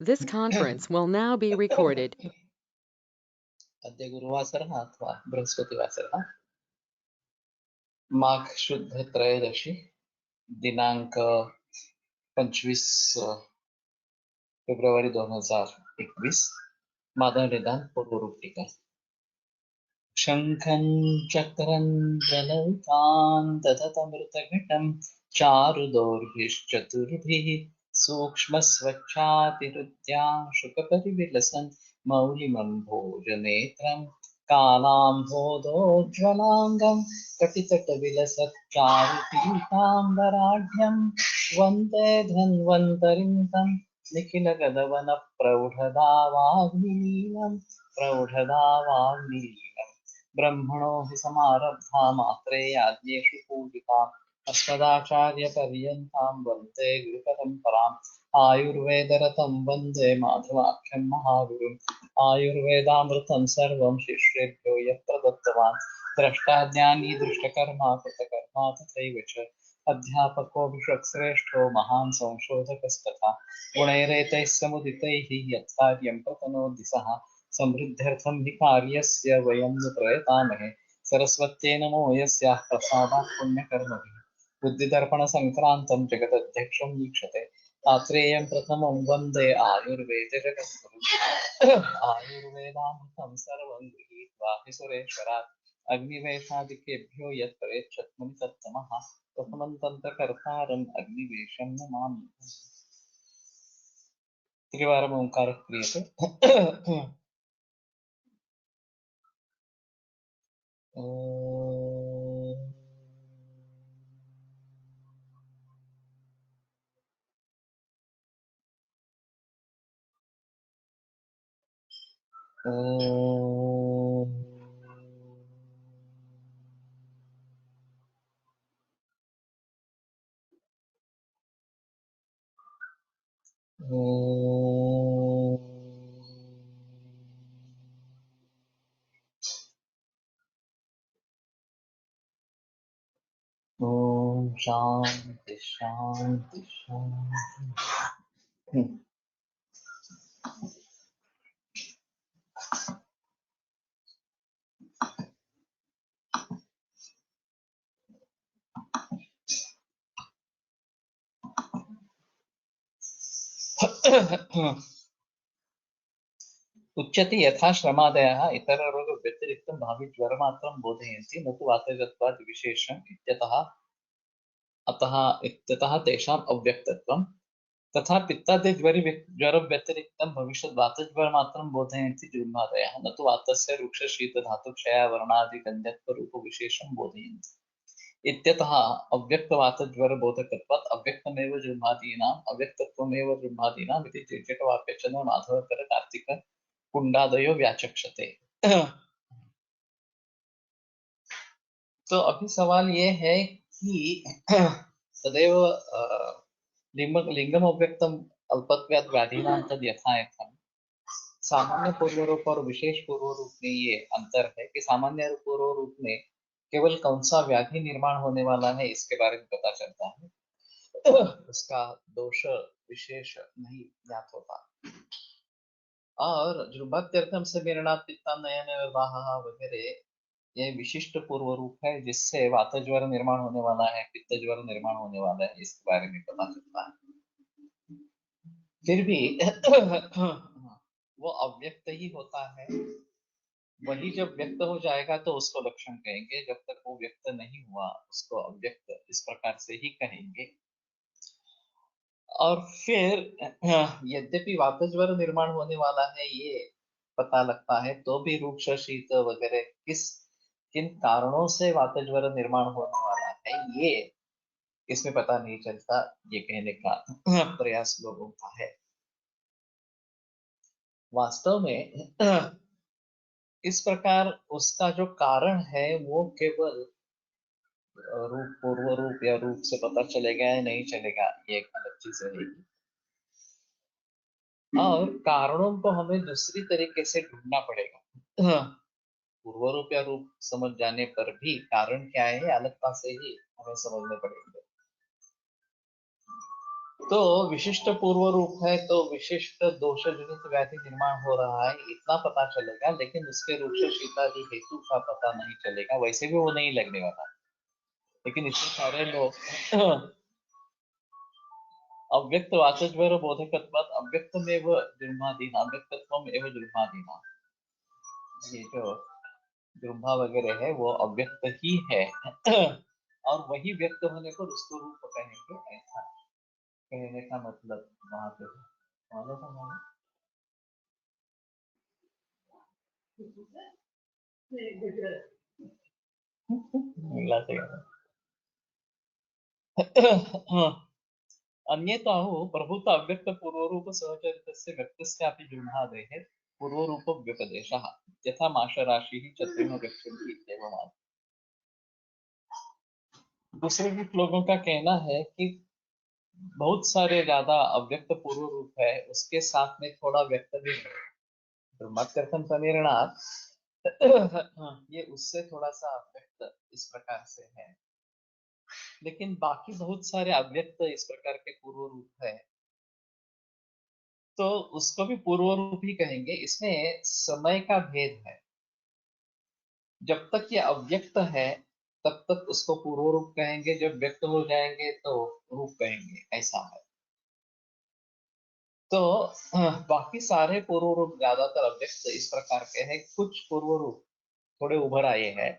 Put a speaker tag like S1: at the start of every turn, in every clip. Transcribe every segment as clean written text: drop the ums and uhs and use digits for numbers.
S1: This conference will now be recorded.
S2: अद्य गुरुवासरः अथवा बृहस्पतिवासरः माघ शुद्ध त्रयोदशी दिनांक 25 फेब्रुवारी 2021 माधव निदान पूर्वरूप टीका। शंखं चक्रं प्रललितान् दधतमृतघटं चारुदौर्भिश्चतुर्भिः सूक्ष्मस्वच्छातिहृद्या शुकपरिविलसन् मौलिमम्भोजनेत्रं कालाम्भोदोज्ज्वलाङ्गं कटितटविलसच्चारुपीताम्बराढ्यं वन्दे धन्वन्तरिं तं निखिलगगनप्रौढदावाग्निलीनं प्रौढदावाग्निलीनं ब्रह्मणो हि समारब्धा मात्रेयाद्येषु पूजिता अस्मदाचार्यपर्यन्तां वन्दे गुरुपरम्पराम् आयुर्वेदरतं वन्दे माधवाख्यं महागुरुम् आयुर्वेदामृतं सर्वं शिष्येभ्यो यः प्रदत्तवान् द्रष्टा ज्ञानी दृष्टकर्मा कृतकर्मा तथैव च अध्यापको विश्वश्रेष्ठो महान् संशोधकस्तथा गुणैरेतैः समुदितैः यत्कार्यं प्रतनोति सः समृद्ध्यर्थं हि कार्यस्य वयं नु प्रयतामहे सरस्वत्यै नमो यस्याः प्रसादात् पुण्यकर्मभिः बुद्धिदर्पणसङ्क्रान्तं जगदध्यक्षं वीक्षते आत्रेयं प्रथमं वन्दे आयुर्वेदजगद्गुरुम् आयुर्वेदामृतं सर्वं गृहीत्वा हि सुरेश्वरात् अग्निवेशादिकेभ्यो यत् प्रेच्छत्मुनि तत्तमः प्रथमं तन्त्रकर्तारम् अग्निवेशं नमामि। त्रिवारम् ओङ्कारः क्रियते। ओम शांति शांति शांति। उच्यते यथा श्रमादयः इतररोगव्यतिरिक्तं भाविज्वरमात्रं बोधयन्ति न तु वातजत्वात् विशेषम् इत्यतः तेषाम् अव्यक्तत्वं तथा पित्तादिज्वरव्यतिरिक्तं भविष्यद् वातज्वरमात्रं बोधयन्ति जिह्वादयः न तु वातस्य रुक्षशीतधातुक्षयावरणादिगन्धत्वरूपविशेषं बोधयन्ति इत्यतः अव्यक्तवातज्वरबोधकत्वात् अव्यक्तमेव जिह्वादीनाम् अव्यक्तत्वमेव जिह्वादीनाम् इति त्रिजटवाक्यचन माधवकर कार्तिक कुंडादयो व्याचक्षते। तो अभी सवाल ये है कि तदेव लिंगम अव्यक्तम अल्पत्वात् व्याधीनां तद यथा यथा सामान्य पूर्व रूप और विशेष पूर्व रूप में ये अंतर है कि सामान्य पूर्व रूप में केवल कौन सा व्याधि निर्माण होने वाला है इसके बारे में पता चलता है, उसका दोष विशेष नहीं ज्ञात होता। और जुर्भात्यर्थम से मेरणात् पित्ता नयन निर्वाह वगैरह ये विशिष्ट पूर्व रूप है जिससे वात ज्वर निर्माण होने वाला है, पित्त ज्वर निर्माण होने वाला है, इसके बारे में पता चलता है। फिर भी वो अव्यक्त ही होता है, वही जब व्यक्त हो जाएगा तो उसको लक्षण कहेंगे, जब तक वो व्यक्त नहीं हुआ उसको अव्यक्त इस प्रकार से ही कहेंगे। और फिर यद्यपि वातज्वर निर्माण होने वाला है ये पता लगता है तो भी रूक्ष शीत वगैरह किन कारणों से वातज्वर निर्माण होने वाला है ये इसमें पता नहीं चलता, ये कहने का प्रयास लोगों का है। वास्तव में इस प्रकार उसका जो कारण है वो केवल रूप पूर्व रूप या रूप से पता चलेगा या नहीं चलेगा ये एक अलग चीज रहेगी। और कारणों को हमें दूसरी तरीके से ढूंढना पड़ेगा। पूर्व रूप या रूप समझ जाने पर भी कारण क्या है अलगता से ही हमें समझने पड़ेंगे। तो विशिष्ट पूर्व रूप है तो विशिष्ट दोष जनित व्याधि निर्माण हो रहा है इतना पता चलेगा, लेकिन उसके रूप से शीतादि हेतु का पता नहीं चलेगा। वैसे भी वो नहीं लगने वाला, लेकिन इतने सारे लोग अव्यक्त वाचस्वर बोधकत्वात् अव्यक्तमेव जुर्मादीना अव्यक्तत्वम एव जुर्मादीना, ये जो जुर्मा वगैरह है वो अव्यक्त ही है और वही व्यक्त होने पर उसको रूप कहेंगे, ऐसा कहने का मतलब वहां पे है। समझा समझा? मिला सही। अन्यताहु प्रभुत अव्यक्त पूर्वरूप सहचरितस्य व्यक्तस्यापि जुह्नादेः पूर्वरूप व्यपदेशः यथा माशराशिः चत्रिणो गच्छन्ति इत्येवम् आदि। दूसरे भी लोगों का कहना है कि बहुत सारे ज्यादा अव्यक्त पूर्व रूप है, उसके साथ में थोड़ा व्यक्त भी है। ब्रह्मकर्तन समीरणात् ये उससे थोड़ा सा अव्यक्त इस प्रकार से है, लेकिन बाकी बहुत सारे अव्यक्त इस प्रकार के पूर्व रूप है, तो उसको भी पूर्व रूप ही कहेंगे। इसमें समय का भेद है। जब तक ये अव्यक्त है तब तक उसको पूर्व रूप कहेंगे, जब व्यक्त हो जाएंगे तो रूप कहेंगे, ऐसा है। तो बाकी सारे पूर्व रूप ज्यादातर अव्यक्त इस प्रकार के हैं। कुछ पूर्व रूप थोड़े उभर आए हैं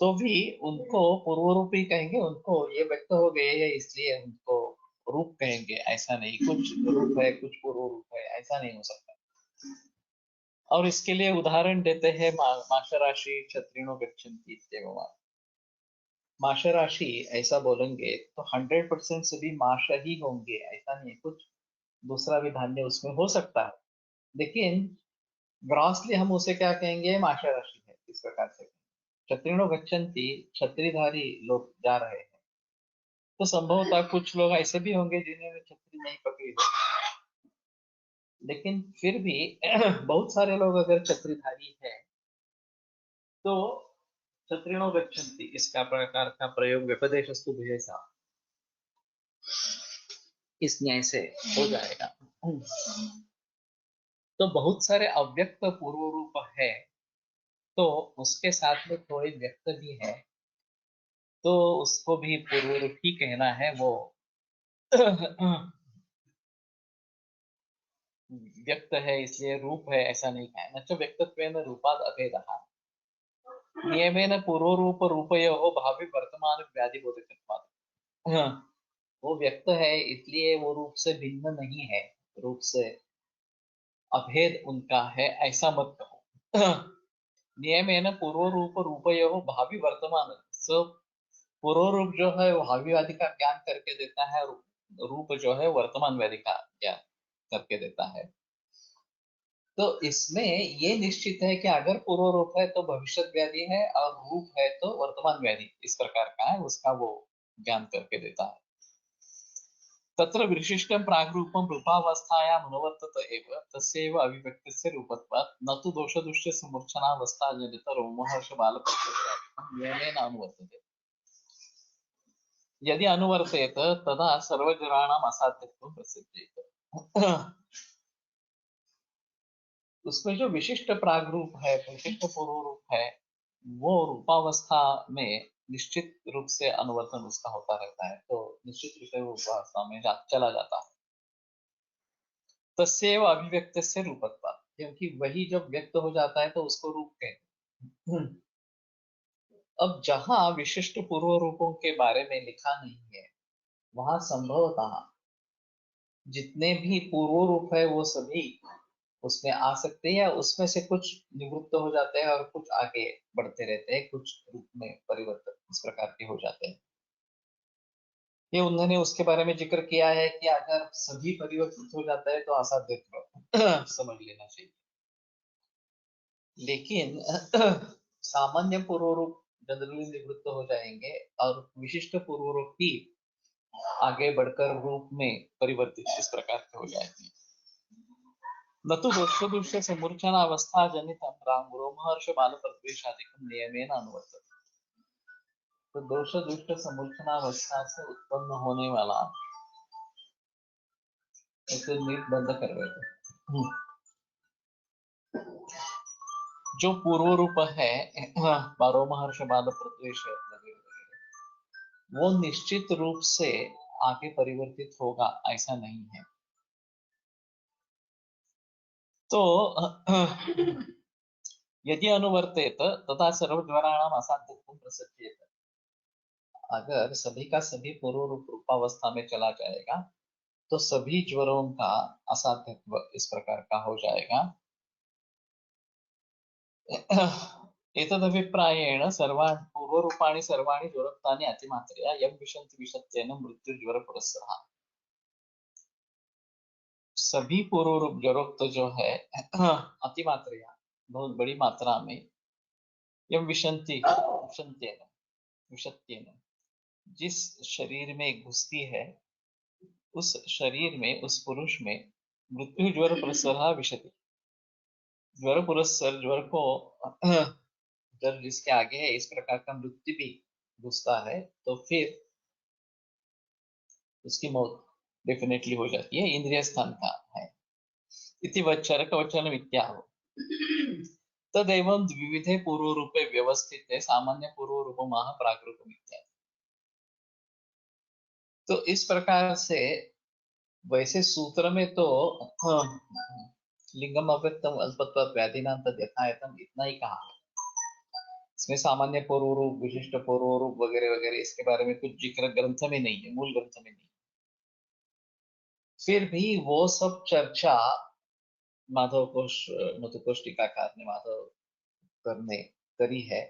S2: तो भी उनको पूर्व रूप ही कहेंगे। उनको ये व्यक्त हो गए हैं इसलिए उनको रूप कहेंगे, ऐसा नहीं। कुछ रूप है कुछ पूर्व रूप है, ऐसा नहीं हो सकता। और इसके लिए उदाहरण देते हैं माश राशि क्षत्रिणो गच्छन्ति इत्येवम्। माश राशि ऐसा बोलेंगे तो 100% सभी माश ही होंगे, ऐसा नहीं। कुछ दूसरा भी धान्य उसमें हो सकता है, लेकिन ग्रॉसली हम उसे क्या कहेंगे, माश राशि है, इस प्रकार से। क्षत्रिणो गच्छन्ति, छत्रीधारी लोग जा रहे हैं, तो संभवतः कुछ लोग ऐसे भी होंगे जिन्होंने छतरी नहीं पकड़ी हो, लेकिन फिर भी बहुत सारे लोग अगर छत्रीधारी है तो क्षत्रिणो गच्छन्ति इसका प्रकार का प्रयोग व्यपदेशस्तु भुजेसा इस न्याय से हो जाएगा। तो बहुत सारे अव्यक्त पूर्व रूप है, तो उसके साथ में थोड़े व्यक्त भी है, तो उसको भी पूर्व रूप ही कहना है। वो व्यक्त है इसलिए रूप है, ऐसा नहीं कहना। न च व्यक्तत्वेन रूपाद अभेदः नियमेन पूर्व रूप रूपयोः भावी वर्तमान व्याधि बोधकत्वात्। वो व्यक्त है इसलिए वो रूप से भिन्न नहीं है, रूप से अभेद उनका है, ऐसा मत कहो। नियमेन पूर्व रूप रूपयोः भावी वर्तमान, सो पूर्व रूप जो है वो भावी व्याधि का ज्ञान करके देता है, रूप जो है वर्तमान व्याधि का ज्ञान करके देता है। तो इसमें ये निश्चित है कि अगर पूर्व रूप है तो भविष्य व्याधि है, और रूप है तो वर्तमान व्याधि, इस प्रकार का है, उसका वो ज्ञान करके देता है। तत्र विशिष्टं प्राग्रूपं रूपावस्थायाम् अनुवर्तत एव तस्यैव अभिव्यक्तस्य रूपत्वात् न तु दोषदुष्ट समूर्छनावस्थाजनित रोमहर्ष बालप्रत्यक्षादिकं नियमेन अनुवर्तते। यदि अनुवर्तेत तदा सर्वजराणाम् असाध्यत्वं प्रसिद्धेत। उसमें जो विशिष्ट प्राग रूप है, विशिष्ट पूर्व रूप है, वो रूपावस्था में निश्चित रूप से अनुवर्तन उसका होता रहता है, तो निश्चित रूप से वो रूपावस्था में चला जाता है। तस्यैव अभिव्यक्तस्य रूपत्वात्, क्योंकि वही जब व्यक्त हो जाता है तो उसको रूप कहते हैं। अब जहां विशिष्ट पूर्व रूपों के बारे में लिखा नहीं है, वहां संभवतः जितने भी पूर्व रूप है वो सभी उसमें आ सकते हैं, या उसमें से कुछ निवृत्त हो जाते हैं और कुछ आगे बढ़ते रहते हैं, कुछ रूप में परिवर्तन इस प्रकार के हो जाते हैं। ये उन्होंने उसके बारे में जिक्र किया है कि अगर सभी परिवर्तित हो जाता है तो असाध्य समझ लेना चाहिए। लेकिन सामान्य पूर्व रूप जनरली निवृत्त हो जाएंगे और विशिष्ट पूर्व रूप ही आगे बढ़कर रूप में परिवर्तित इस प्रकार के हो जाएंगे। न तो दोषदुष्ट समूर्छनावस्था जनितं रोमहर्ष बालप्रद्वेषादिकं नियमेन अनुवर्तते। तो दोष दुष्ट समूर्छनावस्था से उत्पन्न होने वाला इसे नीट बंद कर देते। जो पूर्व रूप है पारोमहर्ष बाद प्रद्वेष वगैरह वगैरह, वो निश्चित रूप से आगे परिवर्तित होगा ऐसा नहीं है। तो यदि अनुवर्तेत तथा सर्वज्वराणाम असाध्यत्वं प्रसज्येत, अगर सभी का सभी पूर्व रूपावस्था में चला जाएगा तो सभी ज्वरों का असाध्यत्व इस प्रकार का हो जाएगा। एतदभिप्रायेण सर्वाणि पूर्वरूपाणि सर्वाणि ज्वरोक्तानि अतिमात्रया यं विशन्ति विशत्येन मृत्युज्वर पुरस्सरः। सभी पूर्व रूप ज्वरोक्त जो है अतिमात्रया बहुत बड़ी मात्रा में, यं विशन्ति विशन्त्येन विशत्येन जिस शरीर में घुसती है उस शरीर में, उस पुरुष में मृत्यु ज्वर पुरस्सरः विशति। ज्वर पुरस्सर ज्वर को जब जिसके आगे है इस प्रकार का मृत्यु भी घुसता है तो फिर उसकी मौत डेफिनेटली हो जाती है, इंद्रिय स्थान का है। इति वच्चरक वचन इत्याह तदेवं द्विविधे पूर्व रूपे व्यवस्थिते सामान्य पूर्व रूपमाह प्राकृतम इत्यादि। तो इस प्रकार से वैसे सूत्र में तो लिंगम अव्यक्तम अल्पत्वात् व्याधिनां तद् यथायथम इतना ही कहा। इसमें सामान्य पूर्व रूप, विशिष्ट पूर्व रूप वगैरह वगैरह इसके बारे में कुछ जिक्र ग्रंथ में नहीं है, मूल ग्रंथ में नहीं। फिर भी वो सब चर्चा माधव कोश मधुकोश टीकाकार ने माधव करने करी है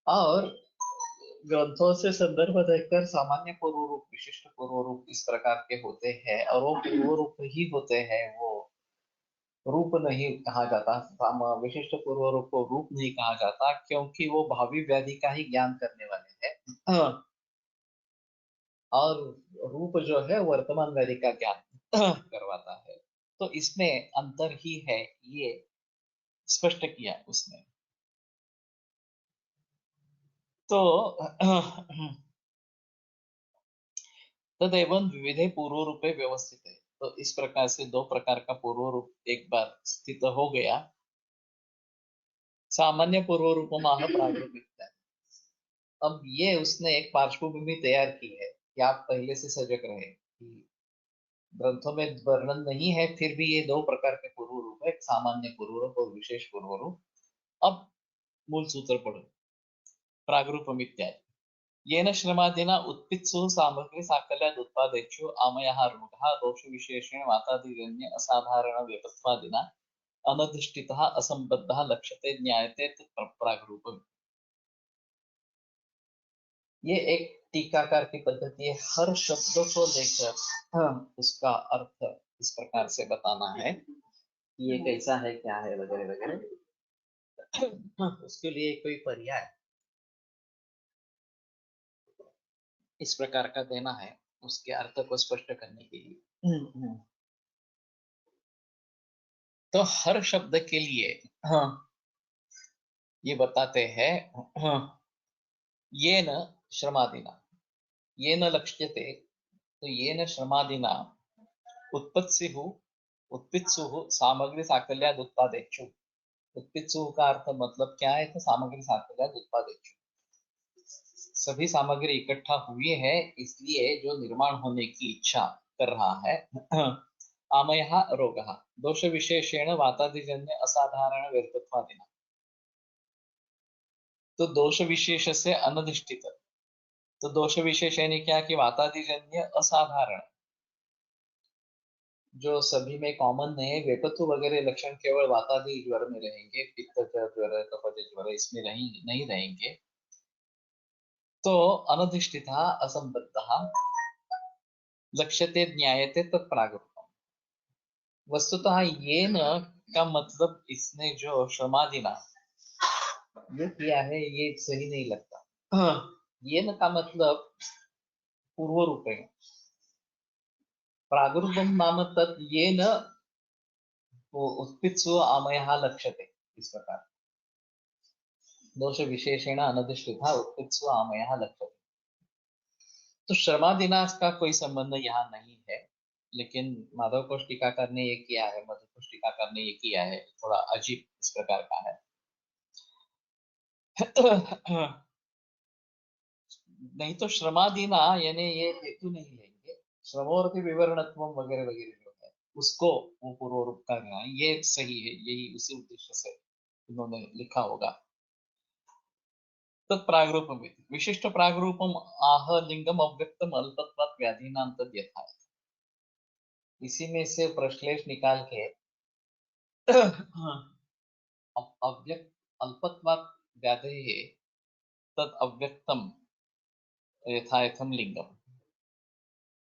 S2: और ग्रंथों से संदर्भ देखकर सामान्य पूर्व रूप, विशिष्ट पूर्व रूप इस प्रकार के होते हैं और वो पूर्व रूप ही होते हैं, वो रूप नहीं कहा जाता। विशिष्ट पूर्व रूप को रूप नहीं कहा जाता क्योंकि वो भावी व्याधि का ही ज्ञान करने वाले हैं और रूप जो है वर्तमान व्याधि का ज्ञान करवाता है। तो इसमें अंतर ही है, ये स्पष्ट किया उसने। तो तदेवं विविधे पूर्व रूपे व्यवस्थित है। तो इस प्रकार से दो प्रकार का पूर्व रूप एक बार स्थित हो गया। सामान्य पूर्व रूप माह प्रागरूपिक। अब ये उसने एक पार्श्वभूमि तैयार की है कि आप पहले से सजग रहे कि ग्रंथों में वर्णन नहीं है, फिर भी ये दो प्रकार के पूर्व रूप है, सामान्य पूर्व रूप और विशेष पूर्व रूप। अब मूल सूत्र पढ़ो, प्रागरूपम इत्यादि। येन श्रमादिना उत्पित्सु सामग्री साकल्याद उत्पादेषु आमयः रोगः दोष विशेषेण वातादिजन्य असाधारण व्यपत्वादिना अनधिष्ठितः असंबद्धः लक्ष्यते ज्ञायते तत् प्रागरूपम्। ये एक टीकाकार की पद्धति है, हर शब्द को लेकर उसका अर्थ इस प्रकार से बताना है कि ये कैसा है, क्या है वगैरह वगैरह। उसके लिए कोई पर्याय इस प्रकार का देना है उसके अर्थ को स्पष्ट करने के लिए। तो हर शब्द के लिए ये बताते हैं ये न श्रमादिना, ये न लक्ष्यते, तो ये न श्रमादिना उत्पित्सु सामग्री साकल्याद उत्पादेषु। उत्पित्सु का अर्थ मतलब क्या है, तो सामग्री साकल्याद उत्पादेषु, सभी सामग्री इकट्ठा हुई है इसलिए जो निर्माण होने की इच्छा कर रहा है। आमयः रोगः दोष विशेषेण वातादिजन्य असाधारण व्यर्थत्वादिना। तो दोष विशेष से अनधिष्ठित, तो दोष विशेष यानी क्या कि वातादिजन्य असाधारण, जो सभी में कॉमन नहीं है, वेपत्व वगैरह लक्षण केवल वातादि ज्वर में रहेंगे, पित्त ज्वर कफज ज्वर इसमें नहीं रहेंगे। तो अनधिष्ठितः असंबद्धः लक्ष्यते ज्ञायते तत्प्रागरूपम्। वस्तुतः ये न का मतलब इसने जो श्रमादिना ये किया है ये सही नहीं लगता। ये न का मतलब पूर्व रूप है, प्रागरूपम नाम तत् ये न उत्पित्सु आमयः लक्ष्यते, इस प्रकार दोष विशेषेण अनधिष्ठितः उत्पित्सु आमयः लक्ष्यते। तो श्रमादिनाश का कोई संबंध यहाँ नहीं है, लेकिन माधव कोश टीकाकार ने ये किया है, मधु कोश टीकाकार ने ये किया है, थोड़ा अजीब इस प्रकार का है। नहीं तो श्रमादीना यानी ये हेतु नहीं लेंगे, श्रमोरति विवरणत्व वगैरह वगैरह जो है उसको वो पूर्व रूप का लेना, ये सही है, यही उसी उद्देश्य से उन्होंने लिखा होगा। तत्प्रागरूपम विशिष्ट प्रागरूपम आह लिंगम अव्यक्तम अल्पत्वात् व्याधीनां तद् यथा। इसी में से प्रश्लेष निकाल के अव्यक्त अल्पत्वात् व्याधेः तत् अव्यक्तम यथायथम लिंगम।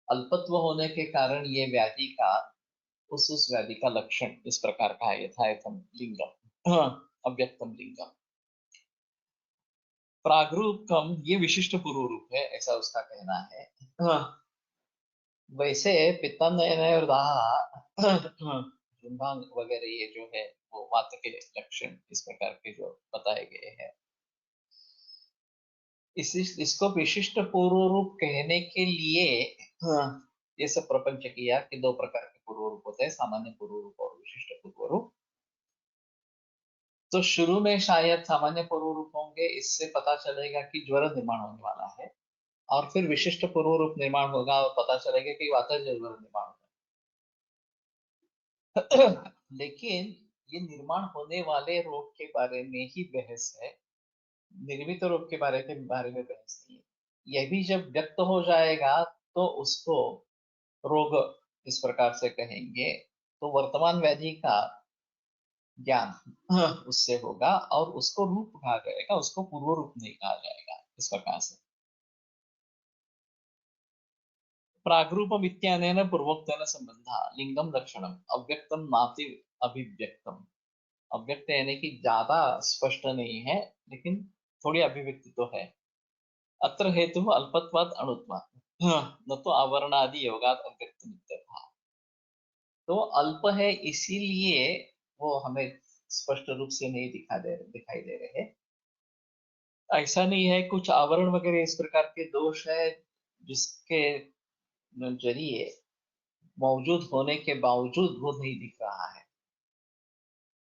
S2: अल्पत्व होने के कारण ये व्याधि का उस व्याधि का लक्षण इस प्रकार का है, यथायथम लिंगम अव्यक्तम लिंगम। प्रागरूपम ये विशिष्ट पूर्व रूप है, ऐसा उसका कहना है। वैसे पित्तानयन और दाह जुम्भांग वगैरह ये जो है वो वात के लक्षण इस प्रकार के जो बताए गए हैं, इसको विशिष्ट पूर्व रूप कहने के लिए ये सब प्रपंच किया कि दो प्रकार के पूर्व रूप होते हैं, सामान्य पूर्व रूप और विशिष्ट पूर्व रूप। तो शुरू में शायद सामान्य पूर्व रूप होंगे, इससे पता चलेगा कि ज्वर निर्माण होने वाला है, और फिर विशिष्ट पूर्व रूप निर्माण होगा और पता चलेगा कि वातज ज्वर निर्माण होगा। लेकिन ये निर्माण होने वाले रोग के बारे में ही बहस है, निर्मित रोग के बारे में बहस नहीं है। यह भी जब व्यक्त हो जाएगा तो उसको रोग इस प्रकार से कहेंगे, तो वर्तमान व्याधि का ज्ञान उससे होगा और उसको रूप कहा जाएगा, उसको पूर्व रूप नहीं कहा जाएगा इस प्रकार से। प्रागरूपम इत्यानेन पूर्वोक्तेन संबंधा लिंगम लक्षणम अव्यक्तम नाति अभिव्यक्तम। अव्यक्त यानी कि ज्यादा स्पष्ट नहीं है, लेकिन थोड़ी अभिव्यक्ति तो है। अत्र हेतु अल्पत्वात् अणुत्वात् न तो आवरणादि योगात् अव्यक्तम इत्यर्थः। तो अल्प है इसीलिए वो हमें स्पष्ट रूप से नहीं दिखाई दे रहे। ऐसा नहीं है, कुछ आवरण वगैरह इस प्रकार के दोष है जिसके जरिए मौजूद होने के बावजूद वो नहीं दिख रहा है,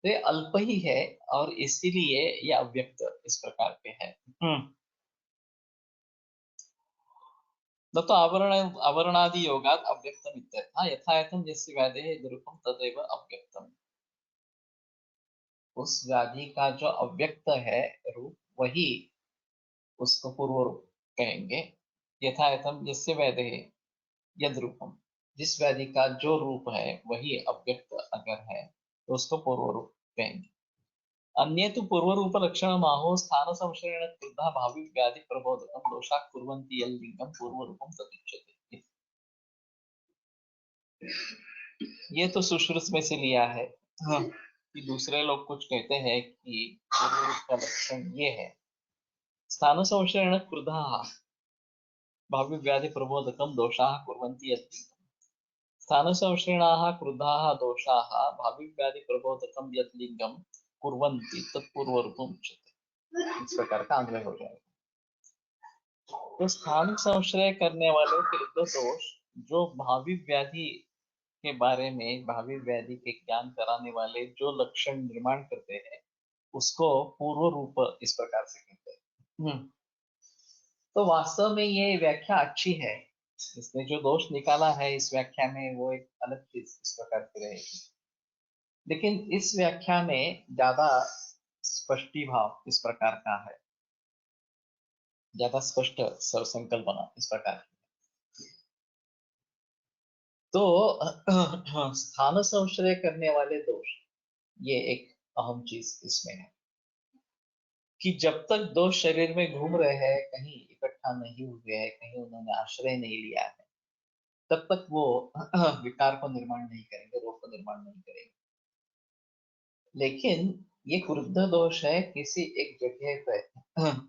S2: तो ये अल्प ही है और इसीलिए ये अव्यक्त इस प्रकार के है। न तो आवरणादि योगात् अव्यक्तम इत्यर्थः। यथायथम यस्य व्याधेः रूपम तदेव अव्यक्तम। उस व्याधि का जो अव्यक्त है रूप, वही उसको पूर्व रूप कहेंगे। यथायथम यस्य व्याधेः यद रूपम, जिस व्याधि का जो रूप है वही अव्यक्त अगर है तो उसको पूर्व रूप कहेंगे। अन्ये तो पूर्व रूप लक्षण माहो स्थान संशयन क्रुद्धा भावी व्याधि प्रबोधकम दोषात् कुर्वन्ति यल्लिंगम पूर्व रूपम तदुच्यते। ये तो सुश्रुत में से लिया है। हाँ, कि दूसरे लोग कुछ कहते हैं कि पूर्व रूप का लक्षण ये है, स्थान संशयन क्रुद्धा भावी व्याधि प्रबोधकम दोषाः कुर्वन्ति यल्लिंगम। स्थान संशयनाः क्रुद्धाः दोषाः भावी व्याधि प्रबोधकम यत् लिंगम कुर्वन्ति तत्पूर्व रूपम उच्यते। इस प्रकार का अन्वय हो जाएगा। तो स्थान संशय करने वाले क्रुद्ध दोष जो भावी व्याधि के बारे में, भावी व्याधि के ज्ञान कराने वाले जो लक्षण निर्माण करते हैं उसको पूर्व रूप इस प्रकार से कहते हैं। तो वास्तव में ये व्याख्या अच्छी है, इसने जो दोष निकाला है इस व्याख्या में वो एक अलग चीज इस प्रकार की रहेगी, लेकिन इस व्याख्या में ज्यादा स्पष्टी भाव इस प्रकार का है, ज्यादा स्पष्ट संकल्पना इस प्रकार की। तो स्थान संशय करने वाले दोष, ये एक अहम चीज इसमें है कि जब तक दोष शरीर में घूम रहे हैं, कहीं इकट्ठा नहीं हुए हैं, कहीं उन्होंने आश्रय नहीं लिया है, तब तक वो विकार को निर्माण नहीं करेंगे, रोग को निर्माण नहीं करेंगे। लेकिन ये क्रुद्ध दोष है, किसी एक जगह पे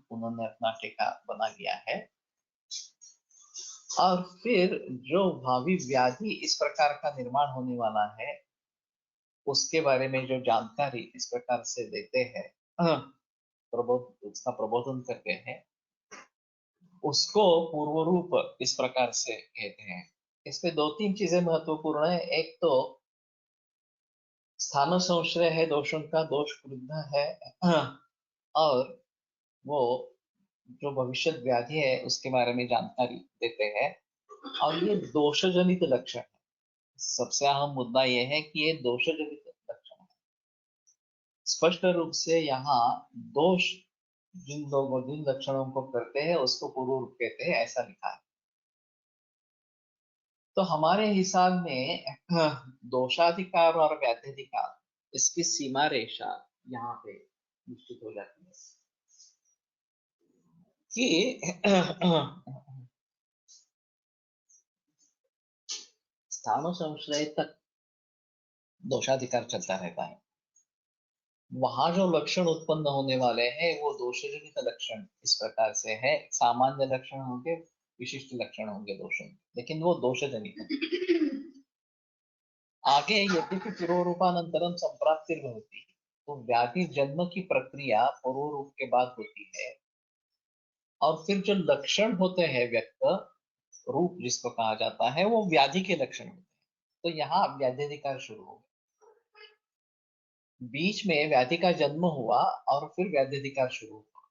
S2: उन्होंने अपना टेका बना लिया है, और फिर जो भावी व्याधि इस प्रकार का निर्माण होने वाला है उसके बारे में जो जानकारी इस प्रकार से देते हैं, उसका प्रबोधन करते हैं, उसको पूर्व रूप इस प्रकार से कहते हैं। इसमें दो तीन चीजें महत्वपूर्ण है। एक तो स्थान संश्रय है, दोषों का दोष वृद्ध है। और वो जो भविष्य व्याधि है उसके बारे में जानकारी देते हैं। और ये दोष जनित लक्षण है। सबसे अहम मुद्दा यह है कि ये दोष जनित लक्षण है। स्पष्ट रूप से यहाँ दोष जिन लोगों जिन लक्षणों को करते हैं उसको पूर्व रूप कहते हैं, ऐसा लिखा है। तो हमारे हिसाब में दोषाधिकार और व्याध्यधिकार, इसकी सीमा रेखा यहाँ पे निश्चित हो जाती है कि स्थानों संश्रय तक दोषाधिकार चलता रहता है। वहां जो लक्षण उत्पन्न होने वाले हैं वो दोषजनित लक्षण इस प्रकार से है। सामान्य लक्षण होंगे, विशिष्ट लक्षण होंगे दोषों के, लेकिन वो दोषजनित है। आगे यद्यपि पूर्वरूपानंतरम संप्राप्तिर्भवति, तो व्याधि जन्म की प्रक्रिया पूर्व रूप के बाद होती है। और फिर जो लक्षण होते हैं व्यक्त रूप जिसको कहा जाता है, वो व्याधि के लक्षण होते हैं। तो यहाँ व्याध्यधिकार शुरू हो गया। बीच में व्याधि का जन्म हुआ और फिर व्याध्यधिकार शुरू हुआ।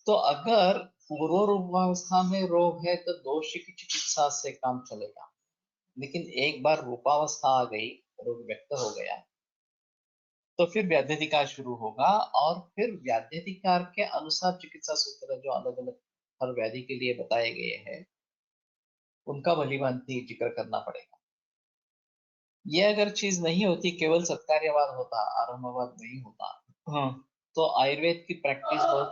S2: तो अगर पूर्व रूपावस्था में रोग है तो दोष की चिकित्सा से काम चलेगा। लेकिन एक बार रूपावस्था आ गई, रोग व्यक्त हो गया, तो फिर व्याध्यधिकार शुरू होगा। और फिर व्याध्यधिकार के अनुसार चिकित्सा सूत्र जो अलग अलग हर व्याधि के लिए बताए गए हैं, उनका भलीभांति जिक्र करना पड़ेगा। ये अगर चीज नहीं होती, केवल सत्कार्यवाद होता, आरंभवाद नहीं होता, हाँ, तो आयुर्वेद की प्रैक्टिस बहुत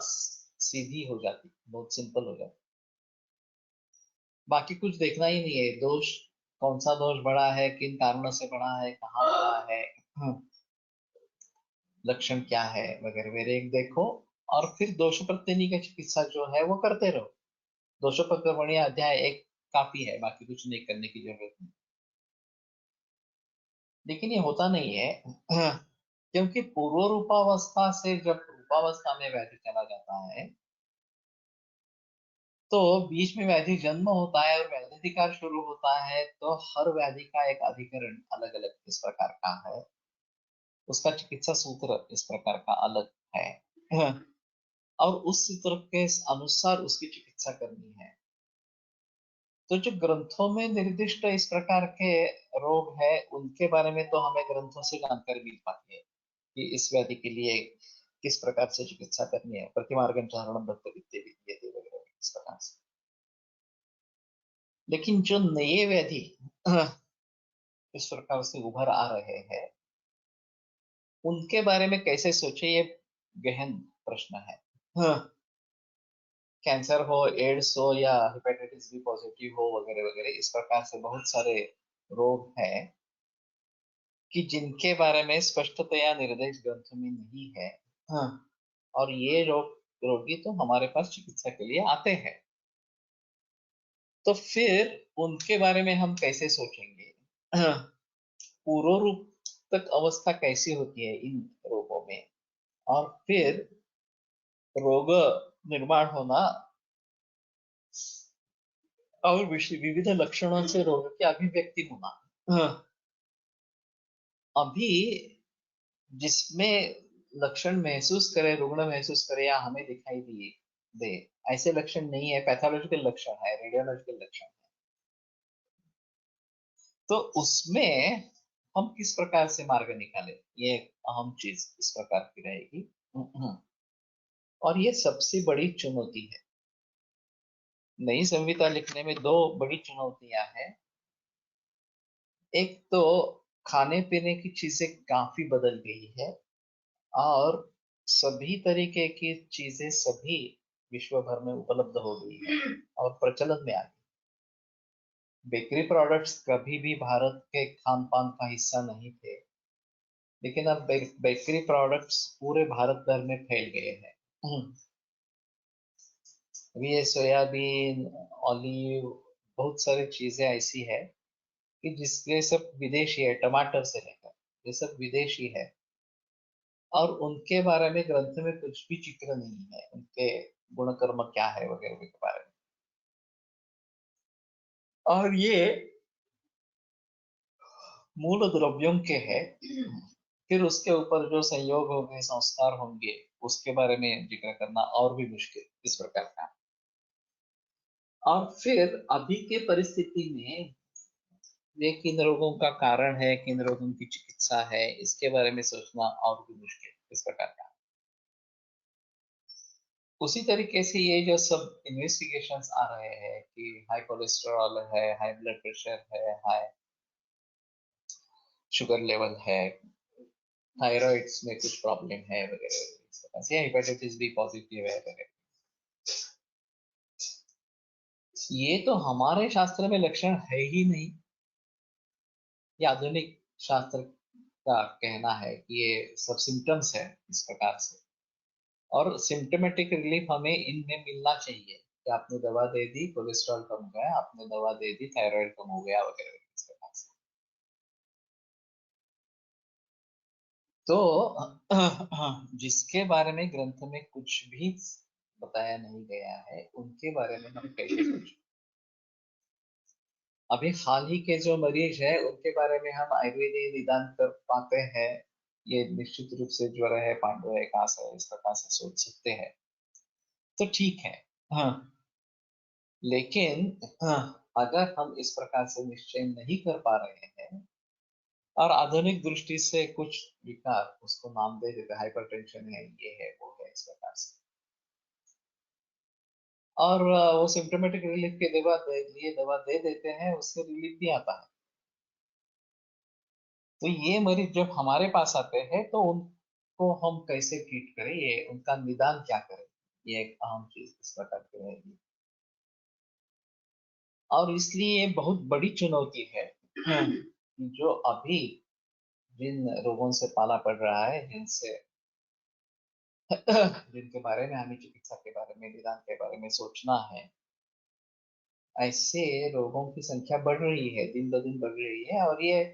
S2: सीधी हो जाती, बहुत सिंपल हो जाती। बाकी कुछ देखना ही नहीं है। दोष, कौन सा दोष बढ़ा है, किन कारणों से बढ़ा है, कहाँ बढ़ा है, हाँ, लक्षण क्या है, वगैरह वगैरह एक देखो। और फिर दोष प्रत्ययनी का चिकित्सा जो है वो करते रहो। दोषों प्रत्यय अध्याय एक काफी है, बाकी कुछ नहीं करने की जरूरत नहीं। लेकिन ये होता नहीं है, क्योंकि पूर्व रूपावस्था से जब रूपावस्था में व्याधि चला जाता है, तो बीच में व्याधि जन्म होता है और व्याधिकार शुरू होता है। तो हर व्याधि का एक अधिकरण अलग अलग इस प्रकार का है, उसका चिकित्सा सूत्र इस प्रकार का अलग है। और उस सूत्र के अनुसार उसकी चिकित्सा करनी है। तो जो ग्रंथों में निर्दिष्ट इस प्रकार के रोग है, उनके बारे में तो हमें ग्रंथों से जानकारी मिल पाती है कि इस व्याधि के लिए किस प्रकार से चिकित्सा करनी है। प्रतिमार्गन चारणम भक्त विद्ये विद्यते वगैरह इस प्रकार से। लेकिन जो नए व्याधि इस प्रकार से उभर आ रहे हैं, उनके बारे में कैसे सोचे, ये गहन प्रश्न है। कैंसर हो, एड्स हो, या हेपेटाइटिस बी पॉजिटिव हो, वगैरह वगैरह इस प्रकार से बहुत सारे रोग हैं कि जिनके बारे में स्पष्टतया निर्देश ग्रंथ में नहीं है। हाँ, और ये रोगी तो हमारे पास चिकित्सा के लिए आते हैं। तो फिर उनके बारे में हम कैसे सोचेंगे? हाँ, पूर्व रूप तक अवस्था कैसी होती है इन रोगों में, और फिर रोग निर्माण होना और विविध लक्षणों से रोग की अभिव्यक्ति होना। हाँ, अभी जिसमें लक्षण महसूस करे, रुग्ण महसूस करे या हमें दिखाई दिए दे, ऐसे लक्षण नहीं है, पैथोलॉजिकल लक्षण है, रेडियोलॉजिकल लक्षण है। तो उसमें हम किस प्रकार से मार्ग निकाले, ये एक अहम चीज इस प्रकार की रहेगी। और ये सबसे बड़ी चुनौती है। नई संहिता लिखने में दो बड़ी चुनौतियां हैं। एक तो खाने पीने की चीजें काफी बदल गई है, और सभी तरीके की चीजें सभी विश्व भर में उपलब्ध हो गई है और प्रचलन में आ गई। बेकरी प्रोडक्ट्स कभी भी भारत के खान पान का हिस्सा नहीं थे, लेकिन अब बेकरी प्रोडक्ट्स पूरे भारत भर में फैल गए हैं। अभी ये सोयाबीन, ऑलिव, बहुत सारी चीजें ऐसी है कि जिसके सब विदेशी है, टमाटर से लेकर ये सब विदेशी है। और उनके बारे में ग्रंथ में कुछ भी जिक्र नहीं है, उनके गुण कर्म क्या है वगैरह के बारे में। और ये मूल द्रव्यों के है। फिर उसके ऊपर जो संयोग होंगे, संस्कार होंगे, उसके बारे में जिक्र करना और भी मुश्किल इस प्रकार का। और फिर अभी के परिस्थिति में ये किन रोगों का कारण है, किन रोगों की चिकित्सा है, इसके बारे में सोचना और भी मुश्किल इस प्रकार का। उसी तरीके से ये जो सब इन्वेस्टिगेशंस आ रहे हैं कि हाई कोलेस्ट्रॉल है, हाई ब्लड प्रेशर है, हाई शुगर लेवल है, थायराइड्स में कुछ प्रॉब्लम है वगैरह, इस तरह से हेपेटाइटिस बी पॉजिटिव है वगैरह, ये तो हमारे शास्त्र में लक्षण है ही नहीं। ये आधुनिक शास्त्र का कहना है कि ये सब सिम्टम्स है इस प्रकार से, और सिम्टोमेटिक रिलीफ हमें इनमें मिलना चाहिए कि आपने दवा दे दी, कोलेस्ट्रॉल कम हो गया, आपने दवा दे दी, थायराइड कम हो गया वगैरह इस प्रकार से। तो जिसके बारे में ग्रंथ में कुछ भी बताया नहीं गया है, उनके बारे में हम कैसे सोचें? अभी हाल ही के जो मरीज है उनके बारे में हम आयुर्वेदिक निदान कर पाते हैं, ये निश्चित रूप से ज्वर है, पांडु है, कास है, इस प्रकार से सोच सकते हैं, तो ठीक है। हाँ, लेकिन अगर हम इस प्रकार से निश्चय नहीं कर पा रहे हैं और आधुनिक दृष्टि से कुछ विकार उसको नाम दे देते, हाइपरटेंशन है, ये है, वो है, इस प्रकार से, और वो सिम्टोमेटिक रिलीफ के लिए दवा दे देते हैं, उससे रिलीफ भी आता है। तो ये मरीज जब हमारे पास आते हैं तो उनको हम कैसे ट्रीट करें, ये उनका निदान क्या करें, ये एक अहम चीज इस प्रकार की रहेगी। और इसलिए ये बहुत बड़ी चुनौती है कि जो अभी जिन रोगों से पाला पड़ रहा है, जिनसे जिनके बारे में हमें चिकित्सा के बारे में, निदान के बारे में सोचना है, ऐसे रोगों की संख्या बढ़ रही है, दिन ब दिन बढ़ रही है, और ये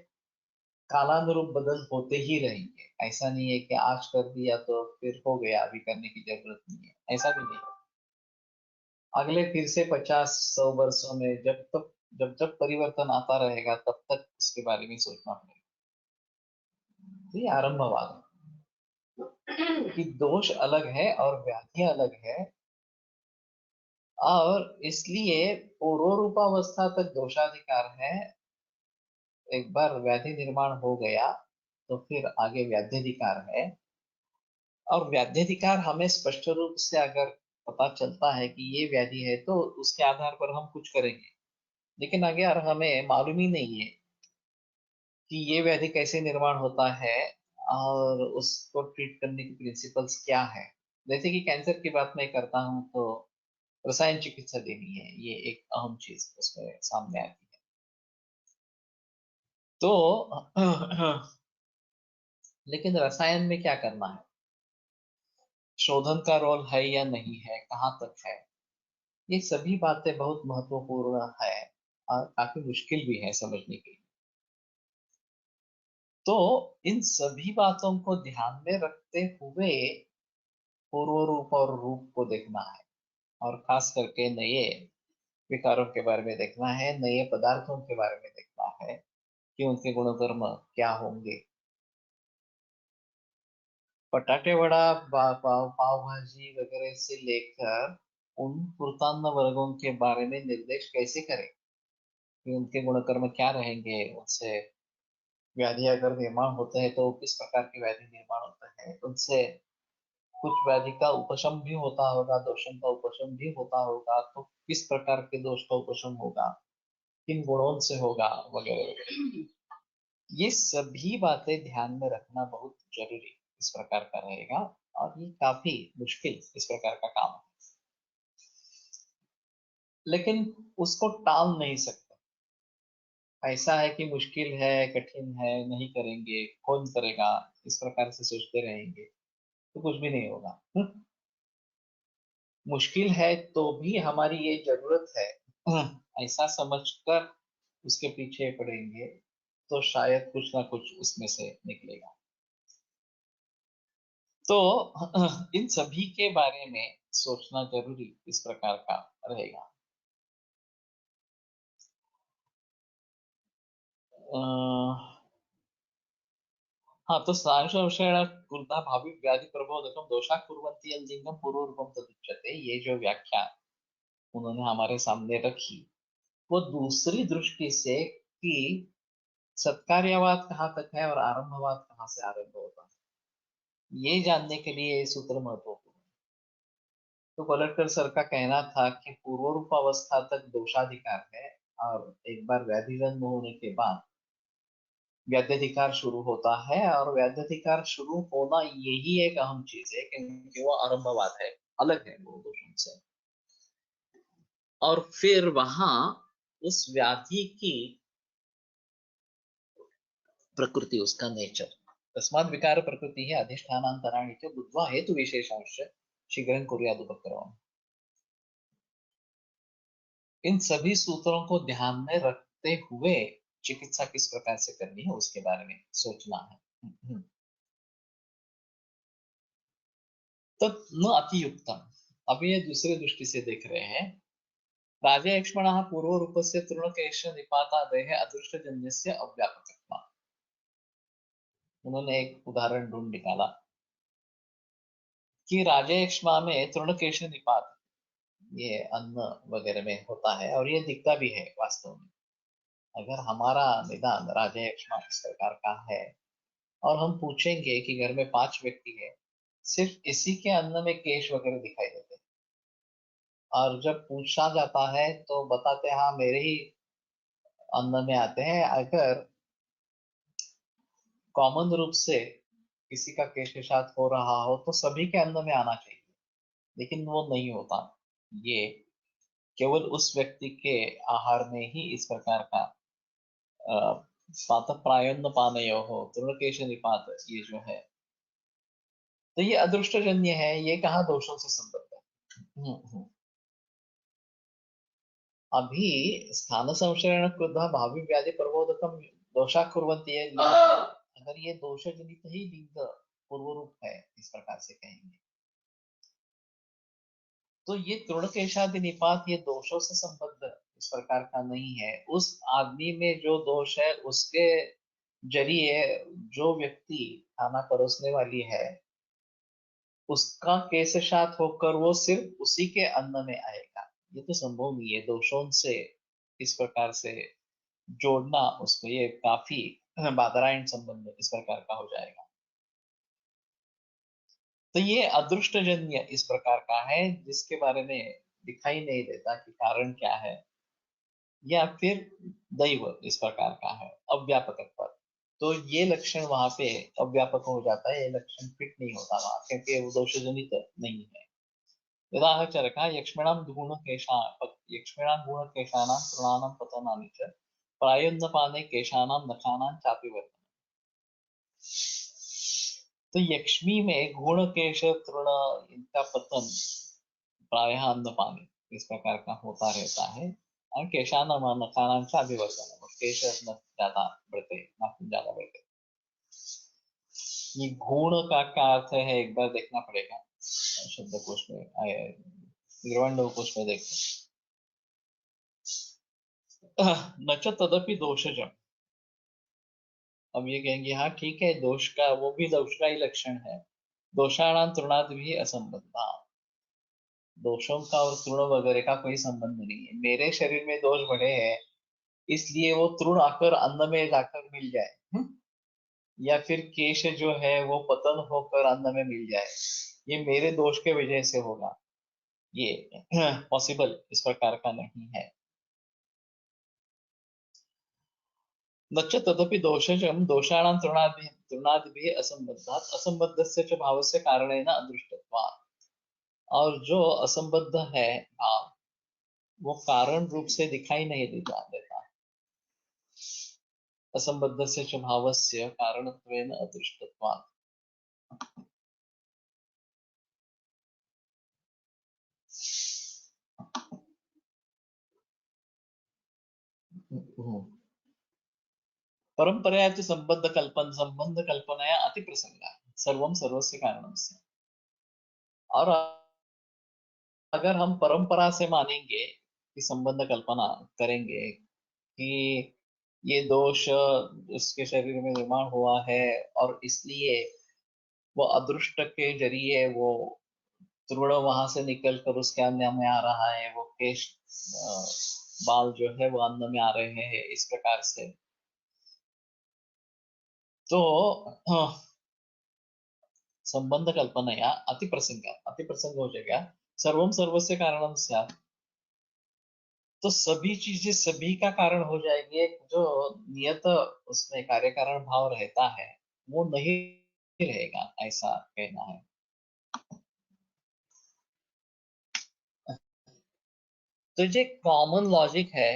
S2: कालानुरूप बदल होते ही रहेंगे। ऐसा नहीं है कि आज कर दिया तो फिर हो गया, अभी करने की जरूरत नहीं है, ऐसा भी नहीं है। अगले फिर से 50-100 वर्षों में जब जब परिवर्तन आता रहेगा, तब तक उसके बारे में सोचना पड़ेगा। तो ये आरंभवाद है कि दोष अलग है और व्याधि अलग है, और इसलिए पूर्वरूपावस्था तक दोषाधिकार है। एक बार व्याधि निर्माण हो गया तो फिर आगे व्याध्यधिकार है, और व्याध्यधिकार हमें स्पष्ट रूप से अगर पता चलता है कि ये व्याधि है, तो उसके आधार पर हम कुछ करेंगे। लेकिन अगर हमें मालूम ही नहीं है कि ये व्याधि कैसे निर्माण होता है और उसको ट्रीट करने की प्रिंसिपल्स क्या है, जैसे कि कैंसर की बात मैं करता हूँ तो रसायन चिकित्सा देनी है, ये एक अहम चीज उसमें सामने आती है। तो लेकिन रसायन में क्या करना है, शोधन का रोल है या नहीं है, कहाँ तक है, ये सभी बातें बहुत महत्वपूर्ण है और काफी मुश्किल भी है समझने के लिए। तो इन सभी बातों को ध्यान में रखते हुए पूर्व रूप और रूप को देखना है, और खास करके नए विकारों के बारे में देखना है, नए पदार्थों के बारे में देखना है कि उनके गुणधर्म क्या होंगे। पटाटे वड़ा, पाव भाजी वगैरह से लेकर उन पूर्वान्न वर्गों के बारे में निर्देश कैसे करें कि उनके गुणकर्म क्या रहेंगे, उनसे व्याधि अगर निर्माण होते हैं तो किस प्रकार की व्याधि निर्माण होता है, उनसे कुछ व्याधि का उपशम भी होता होगा, दोषों का उपशम भी होता होगा, तो किस प्रकार के दोष का उपशम होगा, किन गुणों से होगा वगैरह वगैरह, ये सभी बातें ध्यान में रखना बहुत जरूरी इस प्रकार का रहेगा। और ये काफी मुश्किल इस प्रकार का काम है, लेकिन उसको टाल नहीं सकते। ऐसा है कि मुश्किल है, कठिन है, नहीं करेंगे, कौन करेगा, इस प्रकार से सोचते रहेंगे तो कुछ भी नहीं होगा। मुश्किल है तो भी हमारी ये जरूरत है, ऐसा समझकर उसके पीछे पड़ेंगे तो शायद कुछ ना कुछ उसमें से निकलेगा। तो इन सभी के बारे में सोचना जरूरी इस प्रकार का रहेगा। हाँ, तो सांशोषेण क्रुद्धा भावी व्याधि प्रबोधकम दोषा कुर्वन्ति यल्लिंगम पूर्वरूपम तदुच्यते, ये जो व्याख्या उन्होंने हमारे सामने रखी वो दूसरी दृष्टि से कि सत्कार्यवाद कहाँ तक है और आरंभवाद कहाँ से आरंभ होता है, ये जानने के लिए ये सूत्र महत्वपूर्ण है। तो कलेक्टर सर का कहना था कि पूर्वरूप अवस्था तक दोषाधिकार है और एक बार व्याधि जन्म होने के बाद व्याध्यधिकार शुरू होता है, और व्याध्यधिकार शुरू होना यही एक अहम चीज है क्योंकि वो आरंभवाद है, अलग है वो दोषों से। और फिर वहां उस व्याधि की प्रकृति, उसका नेचर, तस्मात् विकार प्रकृति है अधिष्ठानांतराणि च बुद्ध्वा हेतु विशेषांश शीघ्रं कुर्याद् उपक्रमम्। इन सभी सूत्रों को ध्यान में रखते हुए चिकित्सा किस प्रकार से करनी है उसके बारे में सोचना है। तब न अतियुक्तम, अब ये दूसरे दृष्टि से देख रहे हैं। राजयक्ष्मणः पूर्वरूपस्य तृणकेश निपातादेः अदृष्टजन्यस्य अव्यापकत्वात्। उन्होंने एक उदाहरण ढूंढ निकाला कि राजयक्ष्मा में तृणकेश निपात ये अन्न वगैरह में होता है और ये दिखता भी है वास्तव में। अगर हमारा निदान राजयक्ष्मा इस प्रकार का है और हम पूछेंगे कि घर में 5 व्यक्ति है, सिर्फ इसी के अन्न में केश वगैरह दिखाई देते हैं, और जब पूछा जाता है तो बताते हैं हाँ मेरे ही अन्न में आते हैं। अगर कॉमन रूप से किसी का केशेशात हो रहा हो तो सभी के अन्न में आना चाहिए, लेकिन वो नहीं होता। ये केवल उस व्यक्ति के आहार में ही इस प्रकार का पातः प्रायोन्न पानयो हो तृणकेश निपात ये जो है, तो ये अदृष्टजन्य है, ये कहाँ दोषों से संबद्ध है। अभी स्थान संशयन क्रुद्धा भावी व्याधि प्रबोधकम दोषा कुर्वन्ति ये लिंग है, अगर ये दोष जनित ही लिंग पूर्व रूप है इस प्रकार से कहेंगे, तो ये तृणकेशादि निपात ये दोषों से संबद्ध इस प्रकार का नहीं है। उस आदमी में जो दोष है उसके जरिए जो व्यक्ति खाना परोसने वाली है उसका केशशात होकर वो सिर्फ उसी के अन्न में आएगा, ये तो संभव नहीं है। दोषों से इस प्रकार से जोड़ना उसको ये काफी बादरायण संबंध इस प्रकार का हो जाएगा। तो ये अदृष्टजन्य इस प्रकार का है जिसके बारे में दिखाई नहीं देता कि कारण क्या है, या फिर दैव इस प्रकार का है अव्यापकत्व। तो ये लक्षण वहां पे अव्यापक हो जाता है, ये लक्षण फिट नहीं होता वहां क्योंकि वो दोषजनित नहीं है। यदाह चरका यक्ष्मिणां गुणकेशा यक्ष्मिणां गुणकेशानां तृणानां पतनानि च प्रायोन्नपाने केशानां नखानां चापि वर्तन्ते। तो यक्ष्मी में गुण केश तृण इनका पतन प्रायः अन्नपानी इस प्रकार का होता रहता है, और केशानां नखानां च अभिवर्धनम, केश ज्यादा बढ़ते, नाखून ज्यादा बढ़ते। ये गुण का क्या अर्थ है एक बार देखना पड़ेगा, शब्दकोश में निर्वण्डकोश में देखते। न च तदपि दोषजम, अब ये कहेंगे हाँ ठीक है दोष का, वो भी दोष का ही लक्षण है। दोषाणां तृणादि भी असंबद्धा, दोषों का और तृण वगैरह का कोई संबंध नहीं है। मेरे शरीर में दोष बढ़े हैं इसलिए वो तृण आकर अन्न में जाकर मिल जाए, या फिर केश जो है वो पतन होकर अन्न में मिल जाए, ये मेरे दोष के वजह से होगा, ये पॉसिबल इस प्रकार का नहीं है। नच तदपि दोषजम दोषाणां तृणादिभिः असंबद्धात् असंबद्धस्य च भावस्य कारणेन अदृष्टत्वात्, और जो असंबद्ध है भाव वो कारण रूप से दिखाई नहीं देता। असंबद्धस्य च भावस्य कारणत्वेन अदृष्टत्वात्। परंपरया च संबंध कल्पनया अति प्रसंगा सर्वं सर्वस्य कारणस्य। और अगर हम परंपरा से मानेंगे कि संबंध कल्पना करेंगे कि ये दोष उसके शरीर में निर्माण हुआ है और इसलिए वो अदृष्ट के जरिए वो तृण वहां से निकल कर उसके अन्न में आ रहा है, वो केश बाल जो है वो अन्न में आ रहे हैं इस प्रकार से। तो संबंध कल्पनया अति प्रसंग हो जाएगा, सर्वम सर्वस्य कारणम स्यात्। तो सभी चीजें सभी का कारण हो जाएगी, एक जो नियत उसमें कार्य कारण भाव रहता है वो नहीं रहेगा, ऐसा कहना है। तो ये कॉमन लॉजिक है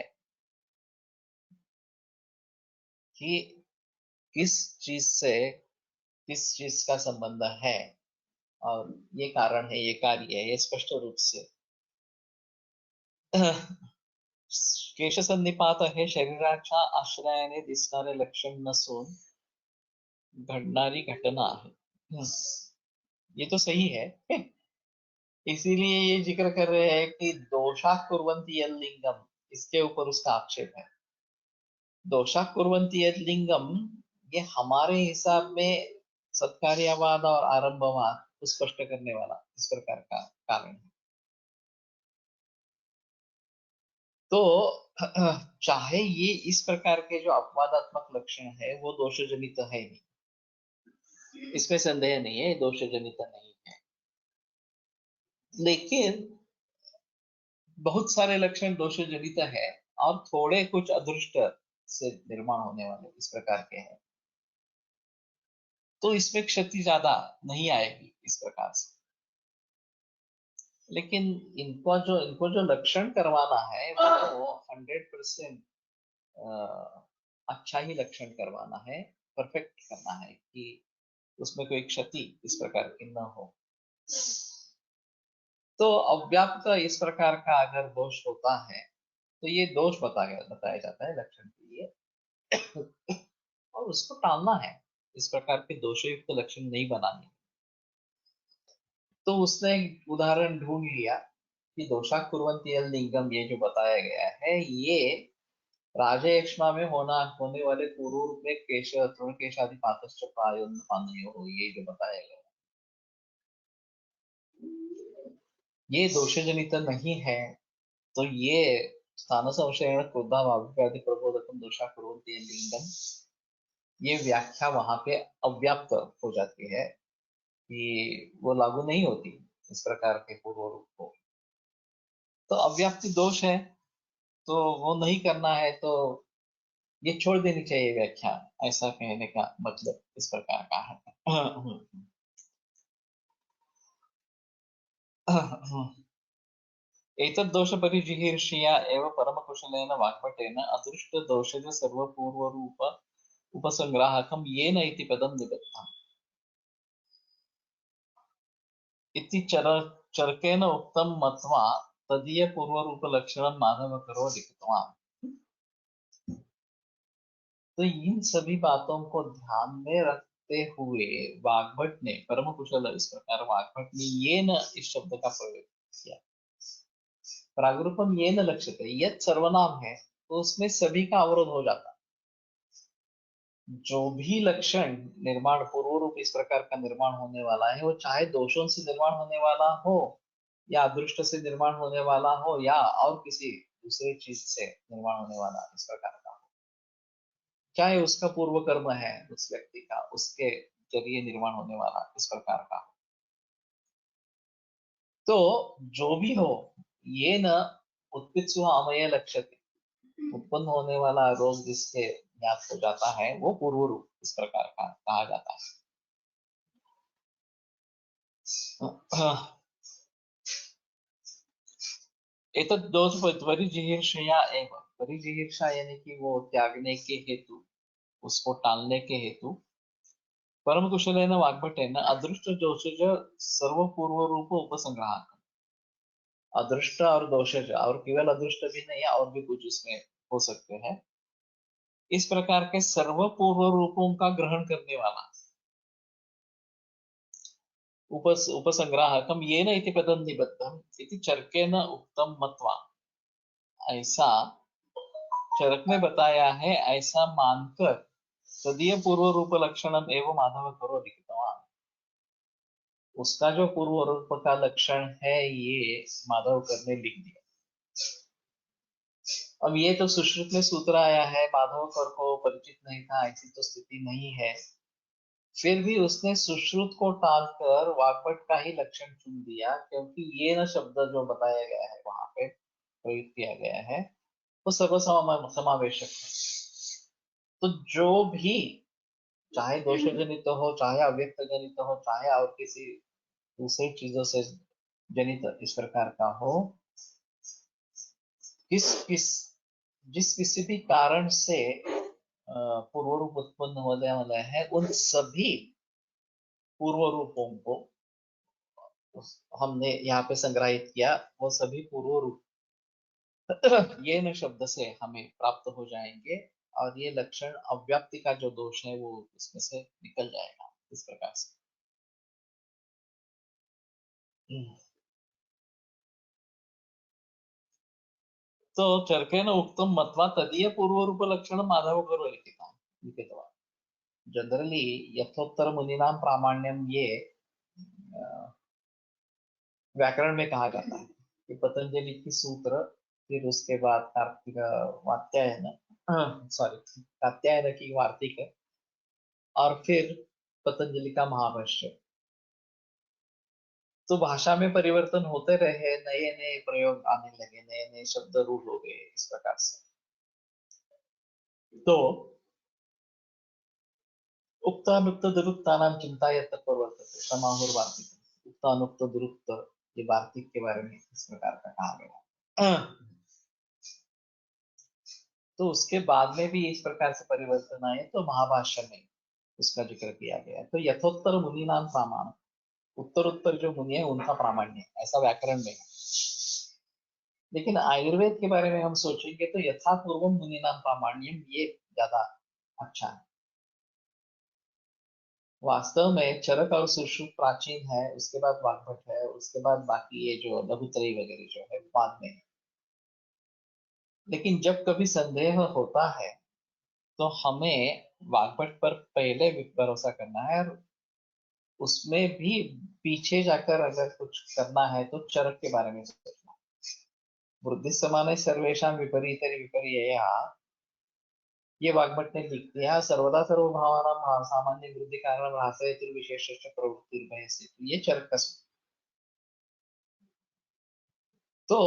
S2: कि किस चीज से किस चीज का संबंध है, और ये कारण है, ये कार्य है, ये स्पष्ट रूप से केशसन्निपात हे शरीराच्या आश्रयाने दिसणारे लक्षण नसून घडणारी घटना आहे। ये तो सही है। इसीलिए ये जिक्र कर रहे हैं कि दोषा कुर्वन्ति यत् लिंगम, इसके ऊपर उसका आक्षेप है। दोषा कुर्वन्ति यत् लिंगम, ये हमारे हिसाब में सत्कार्यवाद और आरंभवाद को स्पष्ट करने वाला इस प्रकार का कारण है। तो चाहे ये इस प्रकार के जो अपवादात्मक लक्षण है वो दोषजनित है नहीं, इसमें संदेह नहीं है, दोषजनित नहीं है, लेकिन बहुत सारे लक्षण दोषजनित है और थोड़े कुछ अदृष्ट से निर्माण होने वाले इस प्रकार के हैं, तो इसमें क्षति ज्यादा नहीं आएगी इस प्रकार से। लेकिन इनको जो लक्षण करवाना है वो 100% अच्छा ही लक्षण करवाना है, परफेक्ट करना है कि उसमें कोई क्षति इस प्रकार की न हो। तो अव्याप्त इस प्रकार का अगर दोष होता है तो ये दोष बताया जाता है लक्षण के लिए, और उसको टालना है, इस प्रकार के दोषयुक्त लक्षण नहीं बनाने। तो उसने एक उदाहरण ढूंढ लिया कि दोषा कुर्वन्ति यत् लिंगम, ये जो बताया गया है ये राजयक्ष्मा में होने वाले पूर्व रूप में केश तृण केशादि पातश्च प्रायोन्न पानयो हो, ये जो बताया गया ये दोषजनित नहीं है। तो ये स्थान संशयेन क्रोधा वाव्यादि प्रबोधकम दोषा कुर्वन्ति यत् लिंगम, ये व्याख्या वहां पे अव्याप्त हो जाती है कि वो लागू नहीं होती इस प्रकार के पूर्व रूप को। तो अव्याप्ति दोष है तो वो नहीं करना है, तो ये छोड़ देनी चाहिए व्याख्या, ऐसा कहने का मतलब इस प्रकार का है। एतद् दोष परिजिहीर्षया एव परमकुशलेन वाग्भटेन अदृष्ट दोषज सर्वपूर्वरूप उपसंग्राहकं येन इति पदं निबद्धम् इति चरकेन उक्तं मत्वा तदीय पूर्वरूपलक्षणं माधवकरो लिखितवान्। तो इन सभी बातों को ध्यान में रखते हुए वाग्भट ने, परम कुशल इस प्रकार वाग्भट ने ये न इस शब्द का प्रयोग किया। प्रागरूपम ये न लक्ष्यते, यह सर्वनाम है तो उसमें सभी का अवरोध हो जाता। जो भी लक्षण निर्माण पूर्व रूप इस प्रकार का निर्माण होने वाला है वो चाहे दोषों से निर्माण होने वाला हो या अदृष्ट से निर्माण होने वाला हो या और किसी दूसरे चीज से निर्माण होने वाला इस प्रकार का, चाहे उसका पूर्व कर्म है उस व्यक्ति का, उसके जरिए निर्माण होने वाला इस प्रकार का, तो जो भी हो ये न उत्पित्सु अमय लक्ष्यते, उत्पन्न होने वाला रोग जिसके ज्ञात हो जाता है वो पूर्व रूप इस प्रकार का कहा जाता है। एतद् दोष परिजिहीर्षया एव, परिजिहीर्षा यानी कि वो त्यागने के हेतु, उसको टालने के हेतु परम कुशलेन वाग्भटेन अदृष्ट दोषज सर्व पूर्व रूप उपसंग्रह, अदृष्ट और दोषज और केवल अदृष्ट भी नहीं और भी कुछ उसमें हो सकते हैं, इस प्रकार के सर्व पूर्व रूपों का ग्रहण करने वाला उपसंग्राहकम येन इति पदं निबद्धम इति चरकेन उक्तम मत्वा, ऐसा चरक में बताया है ऐसा मानकर तदीय पूर्व रूप लक्षणम एवं माधव करो लिखितवान। उसका जो पूर्व रूप का लक्षण है ये माधव कर ने लिख दिया। अब ये तो सुश्रुत में सूत्र आया है, माधव कर को परिचित नहीं था, ऐसी तो स्थिति नहीं है। फिर भी उसने सुश्रुत को टालकर वाग्भट का ही लक्षण चुन दिया, क्योंकि ये न शब्द जो बताया गया है वहां पे प्रयुक्त किया गया है वो समावेशक है। तो जो भी, चाहे दोष जनित हो, चाहे अव्यक्त जनित हो, चाहे और किसी दूसरी चीजों से जनित इस प्रकार का हो, जिस किसी भी कारण से पूर्व रूप उत्पन्न होने वाला है, उन सभी पूर्व रूपों को हमने यहाँ पे संग्रहित किया। वो सभी पूर्व रूप ये न शब्द से हमें प्राप्त हो जाएंगे और ये लक्षण अव्याप्ति का जो दोष है वो इसमें से निकल जाएगा इस प्रकार से। तो चरकेन उक्तम मत्वा तदीय पूर्व रूप लक्षण माधव करो लिखितवान्। जनरली यथोत्तर मुनीनाम प्रामाण्यम ये व्याकरण में कहा जाता है कि पतंजलि की सूत्र, फिर उसके बाद कार्तिक वात्यायन, सॉरी कात्यायन की वार्तिक, और फिर पतंजलि का महाभाष्य। तो भाषा में परिवर्तन होते रहे, नए नए प्रयोग आने लगे, नए नए शब्द रूढ़ हो गए इस प्रकार से। तो उक्तानुक्त दुरुक्तानां चिंता प्रवर्तते समाहुर वार्तिक। उक्तानुक्त दुरुक्त ये वार्तिक के बारे में इस प्रकार का कहा गया। तो उसके बाद में भी इस प्रकार से परिवर्तन आए तो महाभाष्य में उसका जिक्र किया गया। तो यथोत्तर मुनि नाम प्रामाण, उत्तर उत्तर जो मुनि है उनका प्रामाण्य ऐसा व्याकरण में है। लेकिन आयुर्वेद के बारे में हम सोचेंगे तो यथा पूर्व मुनि नाम प्रामाण्यम ये ज्यादा अच्छा है। वास्तव में चरक और सुश्रुत प्राचीन है, उसके बाद वाग्भट है, उसके बाद बाकी ये जो लघुत्रयी वगैरह जो है बाद में। लेकिन जब कभी संदेह होता है तो हमें वाग्भट पर पहले भरोसा करना है, और उसमें भी पीछे जाकर अगर कुछ करना है तो चरक के बारे में सोचना। वृद्धि समाने सर्वेशा विपरीत विपर्यया, ये वाग्भट ने लिख दिया। सर्वदा सर्वभावानां सामान्य वृद्धि कारण ह्रासयति विशेषस्य प्रवृत्तिर्भयस्य, ये चरक का सूत्र। तो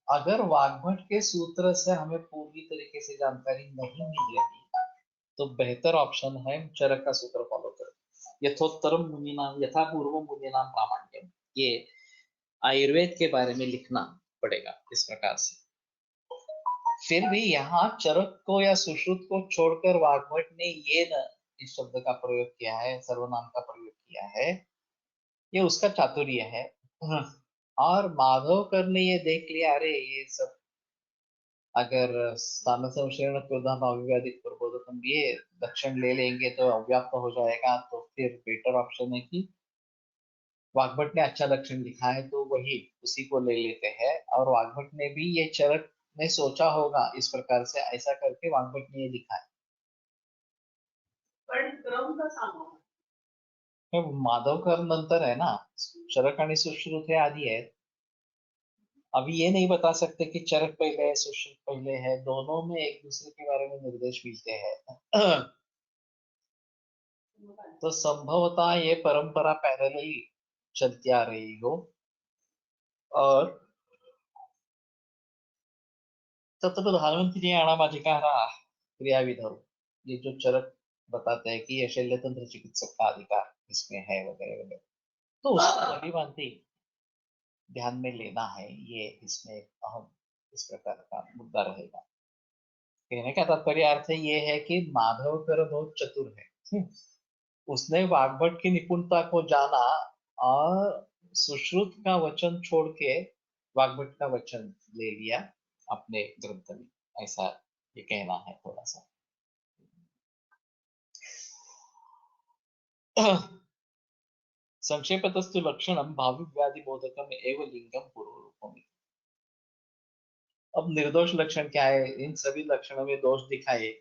S2: अगर वाग्भट के सूत्र से हमें पूरी तरीके से जानकारी नहीं मिल रही तो बेहतर ऑप्शन है चरक का सूत्र फॉलो करें। यथोत्तरम मुनीनाम यथा पूर्व मुनीनाम प्रामाण्यम, ये आयुर्वेद के बारे में लिखना पड़ेगा इस प्रकार से। फिर भी यहाँ चरक को या सुश्रुत को छोड़कर वाग्भट ने ये न इस शब्द का प्रयोग किया है, सर्वनाम का प्रयोग किया है, ये उसका चातुर्य है। और माधवकर ने ये देख लिया, अरे ये सब अगर स्थान संशयन क्रोधाम अविवादित प्रबोधकम ये लक्षण ले लेंगे तो अव्याप्त हो जाएगा, तो फिर बेटर ऑप्शन है कि वाग्भट ने अच्छा लक्षण लिखा है तो वही उसी को ले लेते हैं। और वाग्भट ने भी ये चरक ने सोचा होगा इस प्रकार से, ऐसा करके वाग्भट ने ये लिखा है। पण क्रम कसा मग माधवकर नंतर है ना, चरक आणि सुश्रुत हे आधी है। अभी ये नहीं बता सकते कि चरक पहले है सुश्रुत पहले है, दोनों में एक दूसरे के बारे में निर्देश मिलते हैं। तो संभवतः ये परंपरा पैरेलली चलती आ रही हो। और तत्र प्रधानमंत्री अनामाधिकार क्रियाविधौ, ये जो चरक बताते हैं कि ये शल्य तंत्र चिकित्सक का अधिकार इसमें है वगैरह वगैरह, तो उसको बड़ी भांति ध्यान में लेना है। ये इसमें अहम इस प्रकार का मुद्दा रहेगा। कहने का तात्पर्य अर्थ ये है कि माधवकर बहुत चतुर है। उसने वाग्भट की निपुणता को जाना और सुश्रुत का वचन छोड़ के वाग्भट का वचन ले लिया अपने ग्रंथ में, ऐसा ये कहना है थोड़ा सा। संक्षेपतस्तु लक्षणम भावि व्याधि बोधकम एवं लिंगम पूर्व रूपम। अब निर्दोष लक्षण क्या है? इन सभी लक्षणों में दोष दिखाए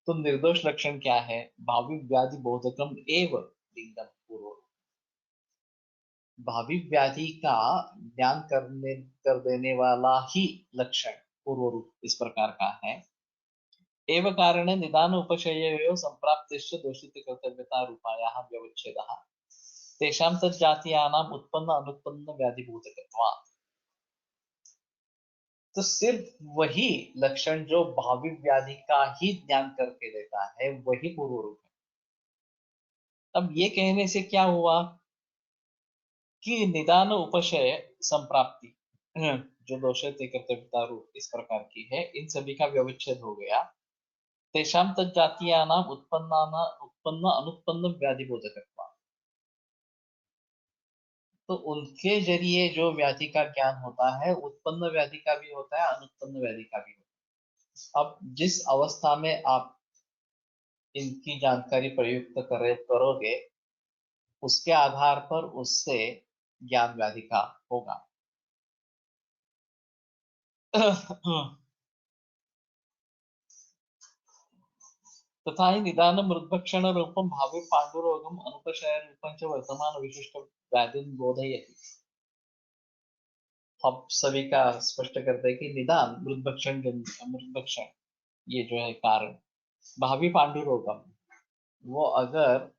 S2: तो निर्दोष लक्षण क्या है? भावी व्याधि बोधकम एव लिंगम पूर्व। भावी व्याधि का ज्ञान कर देने वाला ही लक्षण पूर्व रूप इस प्रकार का है। एव कारण निदान उपशयेव संप्राप्तिश्च दोषित कर्तव्यता रूपायाः व्यवच्छेदः तेषां तज्जातीयानाम् उत्पन्न अनुत्पन्न व्याधि भूतकत्वात्। तो सिर्फ वही लक्षण जो भावी व्याधि का ही ज्ञान करके देता है वही पूर्व रूप है। अब ये कहने से क्या हुआ कि निदान उपशय संप्राप्ति जो दोषित कर्तव्यता रूप इस प्रकार की है, इन सभी का व्यवच्छेद हो गया। तेषां तज्जातीयानाम उत्पन्न अनुत्पन्न व्याधि बोधकत्वा। तो उनके जरिए जो व्याधि का ज्ञान होता है, उत्पन्न व्याधि का भी होता है, अनुत्पन्न व्याधि का भी होता है। अब जिस अवस्था में आप इनकी जानकारी प्रयुक्त करोगे, उसके आधार पर उससे ज्ञान व्याधि का होगा। तथा ही निदान मृद्भक्षण रूपम भावी पांडुरोगम अनुपशय रूपं च वर्तमान विशिष्ट व्याधि बोधयति। हम सभी का स्पष्ट करते हैं कि निदान मृद्भक्षण ये जो है कारण भावी पांडुरोगम, वो अगर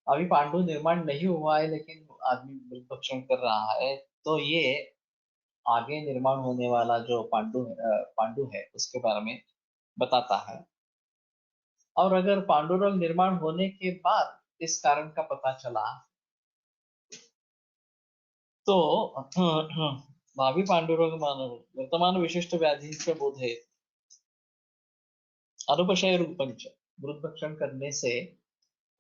S2: अभी पांडु निर्माण नहीं हुआ है लेकिन आदमी मृद्भक्षण कर रहा है, तो ये आगे निर्माण होने वाला जो पांडु है उसके बारे में बताता है। और अगर पांडुरंग निर्माण होने के बाद इस कारण का पता चला तो भावी पांडुरंग मानव वर्तमान विशिष्ट व्याधि से बोधे अनुपशय रूपंच। मृद्भक्षण करने से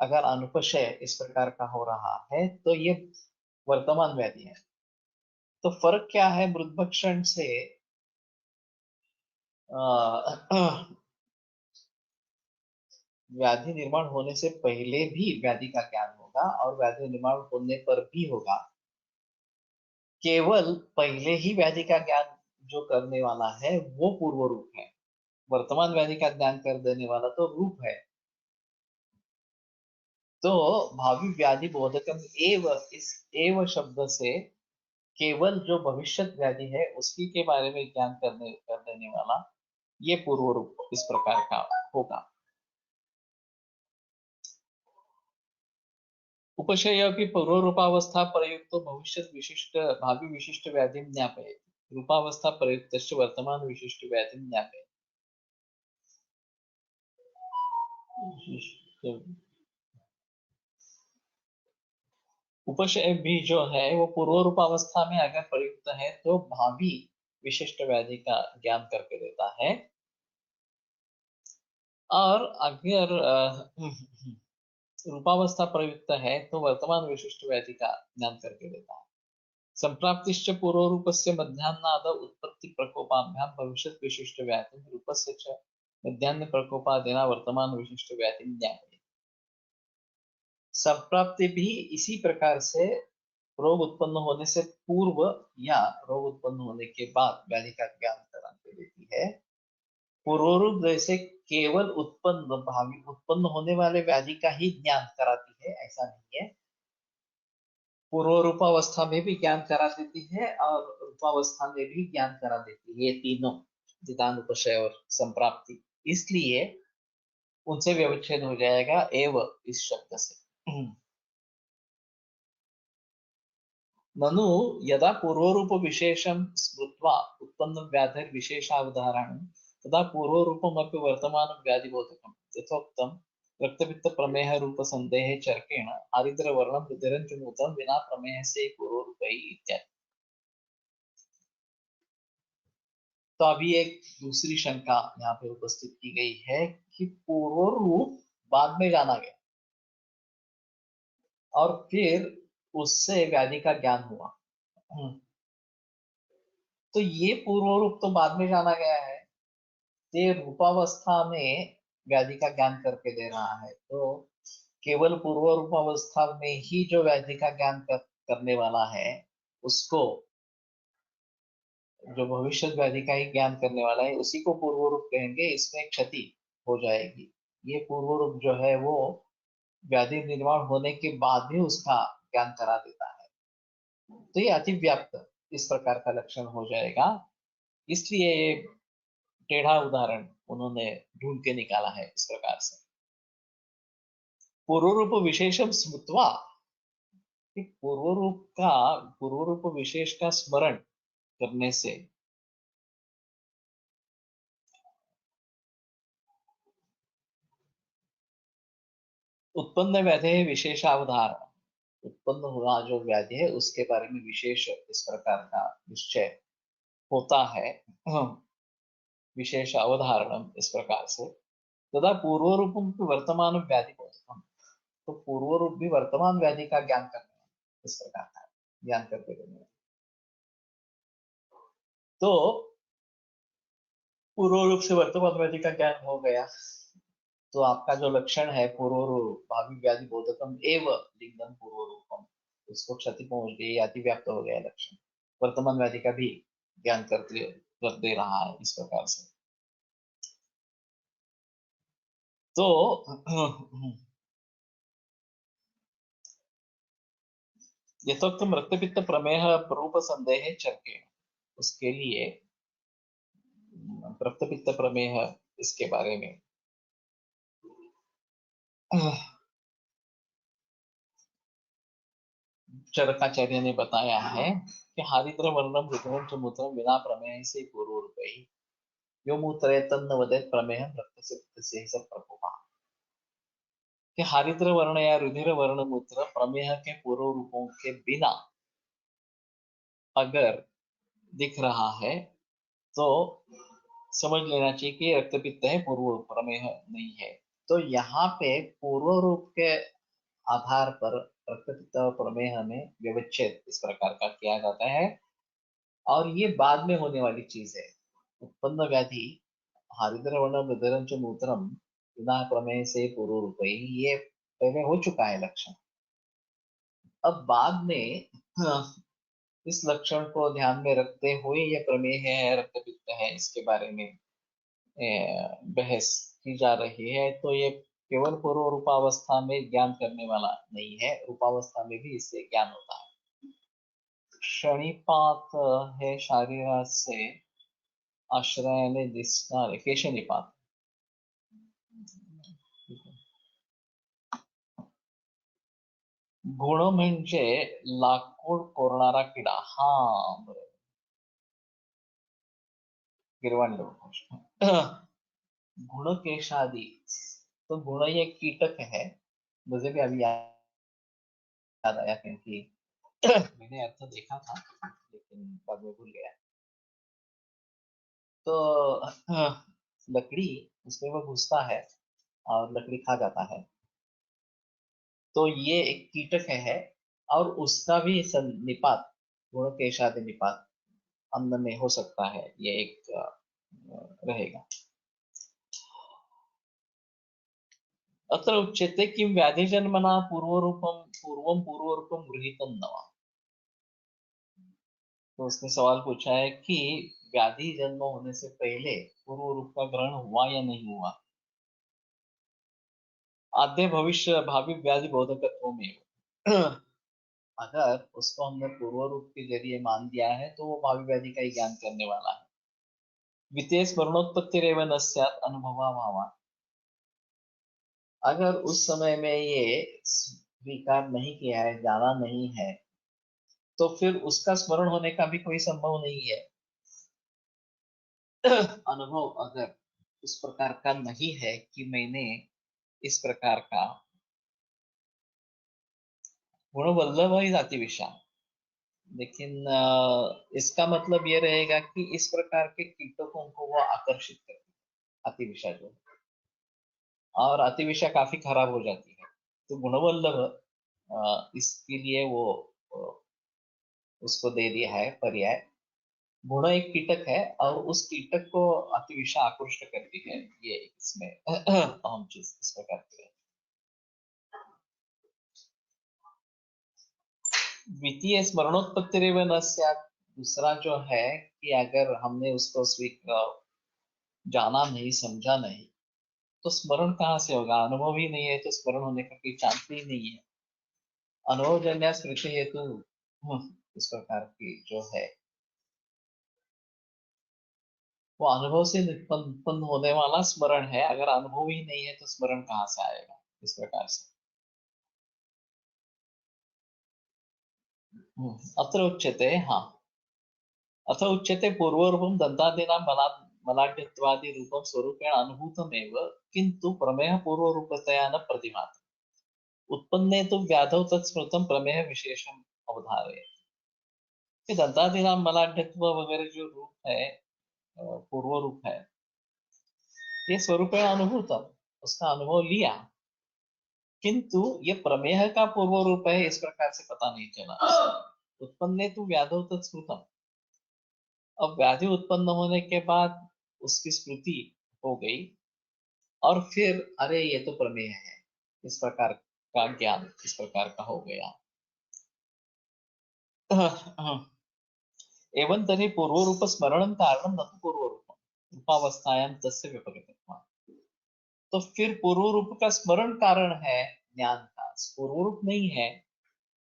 S2: अगर अनुपशय इस प्रकार का हो रहा है तो ये वर्तमान व्याधि है। तो फर्क क्या है मृद्भक्षण से व्याधि निर्माण होने से पहले भी व्याधि का ज्ञान होगा और व्याधि निर्माण होने पर भी होगा। केवल पहले ही व्याधि का ज्ञान जो करने वाला है वो पूर्व रूप है, वर्तमान व्याधि का ज्ञान कर देने वाला तो रूप है। तो भावी व्याधि बोधकम एव, इस एव शब्द से केवल जो भविष्य व्याधि है उसकी के बारे में ज्ञान कर देने वाला ये पूर्व रूप इस प्रकार का होगा। उपशय अपि पूर्वरूपावस्था प्रयुक्त भविष्य विशिष्ट भावी विशिष्ट व्याधि ज्ञापयति। रूपावस्था प्रयुक्त वर्तमान विशिष्ट व्याधि ज्ञापयति। उपशय भी जो है वो पूर्व रूपावस्था में अगर प्रयुक्त है तो भावी विशिष्ट व्याधि का ज्ञान करके देता है। और अगर रूपावस्था प्रयुक्त है तो वर्तमान विशिष्ट व्याधि का ज्ञान करके देता है। संप्राप्तिश्च पूर्वरूपस्य मध्याह्नाद उत्पत्ति प्रकोपाभ्यां भविष्यत् विशिष्ट व्याधि रूपस्य च मध्याह्न प्रकोपादिना वर्तमान विशिष्ट व्याधि ज्ञापयति। संप्राप्ति भी इसी प्रकार से रोग उत्पन्न होने से पूर्व या रोग उत्पन्न होने के बाद व्याधि का ज्ञान करा के देती है। पूर्वरूप जैसे केवल उत्पन्न होने वाले व्याधि का ही ज्ञान कराती है ऐसा नहीं है, पूर्व रूपावस्था में भी ज्ञान करा देती है और रूपावस्था में भी ज्ञान करा देती है। ये तीनों निदान उपशय और संप्राप्ति, इसलिए उनसे व्यवच्छेद हो जाएगा एव इस शब्द से। ननु यदा पूर्वरूप विशेषं स्मृत्वा उत्पन्न व्याधि विशेषावधारणं तदा पूर्वरूपमपि वर्तमान व्याधिबोधकं यथोक्तं रक्तपित्त प्रमेह रूप संदेह चरकेण आरिद्र वर्णं रुधिरं च नूतं विना प्रमेहस्य पूर्वरूपैः इत्यादि। तो अभी एक दूसरी शंका यहाँ पे उपस्थित की गई है कि पूर्व रूप बाद में जाना गया और फिर उससे व्याधि का ज्ञान हुआ। तो ये पूर्व रूप तो बाद में जाना गया है, ये रूपावस्था में व्याधि का ज्ञान करके दे रहा है। तो केवल पूर्व रूपावस्था में ही जो व्याधि का ज्ञान करने वाला है उसको जो भविष्य व्याधि का ही ज्ञान करने वाला है उसी को पूर्व रूप कहेंगे। इसमें क्षति हो जाएगी। ये पूर्व रूप जो है वो व्याधि निर्माण होने के बाद भी उसका ज्ञान करा देता है। तो ये अतिव्याप्त इस प्रकार का लक्षण हो जाएगा। इसलिए ये टेढ़ा उदाहरण उन्होंने ढूंढ के निकाला है इस प्रकार से। पूर्व रूप विशेषम स्मृत्वा, कि पूर्व रूप विशेष का स्मरण करने से उत्पन्न व्याधि विशेषावधारण, उत्पन्न हुआ जो व्याधि है उसके बारे में विशेष इस प्रकार का निश्चय होता है। विशेष अवधारणम इस प्रकार से। तथा पूर्व रूपम की वर्तमान व्याधि बोधकम, तो पूर्व रूप भी वर्तमान व्याधि का ज्ञान करने इस प्रकार का ज्ञान करते रहने। तो पूर्व रूप से वर्तमान व्याधि का ज्ञान हो गया, तो आपका जो लक्षण है पूर्व रूप भावी व्याधि बोधकम एव लिंगम पूर्व रूपम, उसको क्षति पहुंच गई, अतिव्याप्त हो गया लक्षण, वर्तमान व्याधि का भी ज्ञान कर दे रहा है इस प्रकार से। तो यथोक्तम रक्तपित्त प्रमेह रूप संदेह चर्के, उसके लिए रक्तपित्त प्रमेह इसके बारे में चरकाचार्य ने बताया है कि हारिद्र वर्णम रुद्रम च मूत्रम बिना प्रमेय से पूर्व रूप ही यो मूत्र तन्न वदेत प्रमेह रक्त से ही सब प्रकोपा, कि हारिद्र वर्ण या रुधिर वर्ण मूत्र प्रमेह के पूर्व रूपों के बिना अगर दिख रहा है तो समझ लेना चाहिए कि रक्तपित्त है, पूर्व प्रमेह नहीं है। तो यहाँ पे पूर्व रूप के आधार पर रक्तपित्त और प्रमेह में व्यवच्छेद इस प्रकार का किया जाता है, और ये बाद में होने वाली चीज है। उत्पन्न व्याधि हारिद्र वर्ण रुधिरम च मूत्रम बिना प्रमेय से पूर्व रूप ही, ये पहले हो चुका है लक्षण। अब बाद में इस लक्षण को ध्यान में रखते हुए ये प्रमेह है रक्तपित्त है इसके बारे में बहस की जा रही है। तो ये केवल पूर्व रूपावस्था में ज्ञान करने वाला नहीं है, रूपावस्था में भी इससे ज्ञान होता है। क्षणिपात है शारीर से आश्रयाने दिसणारे केशनिपात। गुण म्हणजे लाकूड कोरणारा किडा, हा बरोबर, गिरवाण गुणकेशादि, तो गुण ये कीटक है। मुझे भी अभी याद आया क्योंकि मैंने अर्थ देखा था लेकिन बाद में भूल गया। तो लकड़ी उसमें वो घुसता है और लकड़ी खा जाता है, तो ये एक कीटक है। और उसका भी निपात, गुण केशादि निपात अन्न में हो सकता है, ये एक रहेगा। अत्र उच्यते किं व्याधिजन्मना पूर्वरूपम गृहीतम नवा, तो उसने सवाल पूछा है कि व्याधि जन्म होने से पहले पूर्व रूप का ग्रहण हुआ या नहीं हुआ। आद्य भविष्य भावी व्याधि बोधकत्व में अगर उसको हमने पूर्व रूप के जरिए मान दिया है तो वो भावी व्याधि का ही ज्ञान करने वाला है। द्वितीय स्मरणोत्पत्तिरेव न स्यात् अनुभवा भावा, अगर उस समय में ये स्वीकार नहीं किया है, जाना नहीं है, तो फिर उसका स्मरण होने का भी कोई संभव नहीं है। अनुभव अगर उस प्रकार का नहीं है कि मैंने इस प्रकार का गुणवल्लभ ही जाति विषा, लेकिन इसका मतलब ये रहेगा कि इस प्रकार के कीटकों को वो आकर्षित करती है अतिविषा जो, और अतिविषा काफी खराब हो जाती है। तो गुणवल्लभ इसके लिए वो उसको दे दिया है पर्याय। गुण एक कीटक है और उस कीटक को अतिविषा आकृष्ट करती है, ये इसमें अहम चीज इस प्रकार की है। द्वितीय स्मरणोत्पत्ति न स्यात्, दूसरा जो है कि अगर हमने उसको जाना नहीं, समझा नहीं, तो स्मरण कहाँ से होगा? अनुभव ही नहीं है तो स्मरण होने का कोई चांस ही नहीं है। अनुभवजन्य स्मृति हेतु इस प्रकार की जो है वो अनुभव से उत्पन्न होने वाला स्मरण है। अगर अनुभव ही नहीं है तो स्मरण कहाँ से आएगा? इस प्रकार से अत्र उच्यते, हाँ, अथ उच्यते पूर्वरूपं दन्तादीनां मलाढ्यत्वादि रूपं स्वरूपेण अनुभूतमेव, किन्तु प्रमेयः पूर्वरूपतया न प्रतिभाति। उत्पन्ने तु व्याधौ तत्स्मृतं प्रमेय विशेषम अवधारयेत्। कि दंतादीनां मलाढ्यत्व वगैरह जो रूप है, पूर्व रूप है, ये स्वरूपेण अनुभूतम, उसका अनुभव लिया, किंतु ये प्रमेय का पूर्व रूप है इस प्रकार से पता नहीं चला। उत्पन्ने तु व्याधौ तत्स्मृतम, अब व्याधि उत्पन्न होने के बाद उसकी स्मृति हो गई और फिर अरे ये तो प्रमेय है, इस प्रकार का ज्ञान इस प्रकार का हो गया। एवं तर्हि पूर्वरूप स्मरणं कारणं न तु पूर्वरूपम रूपावस्थायां तस्य व्यपगतत्वात्। तो फिर पूर्व रूप का स्मरण कारण है ज्ञान का, पूर्व रूप नहीं है।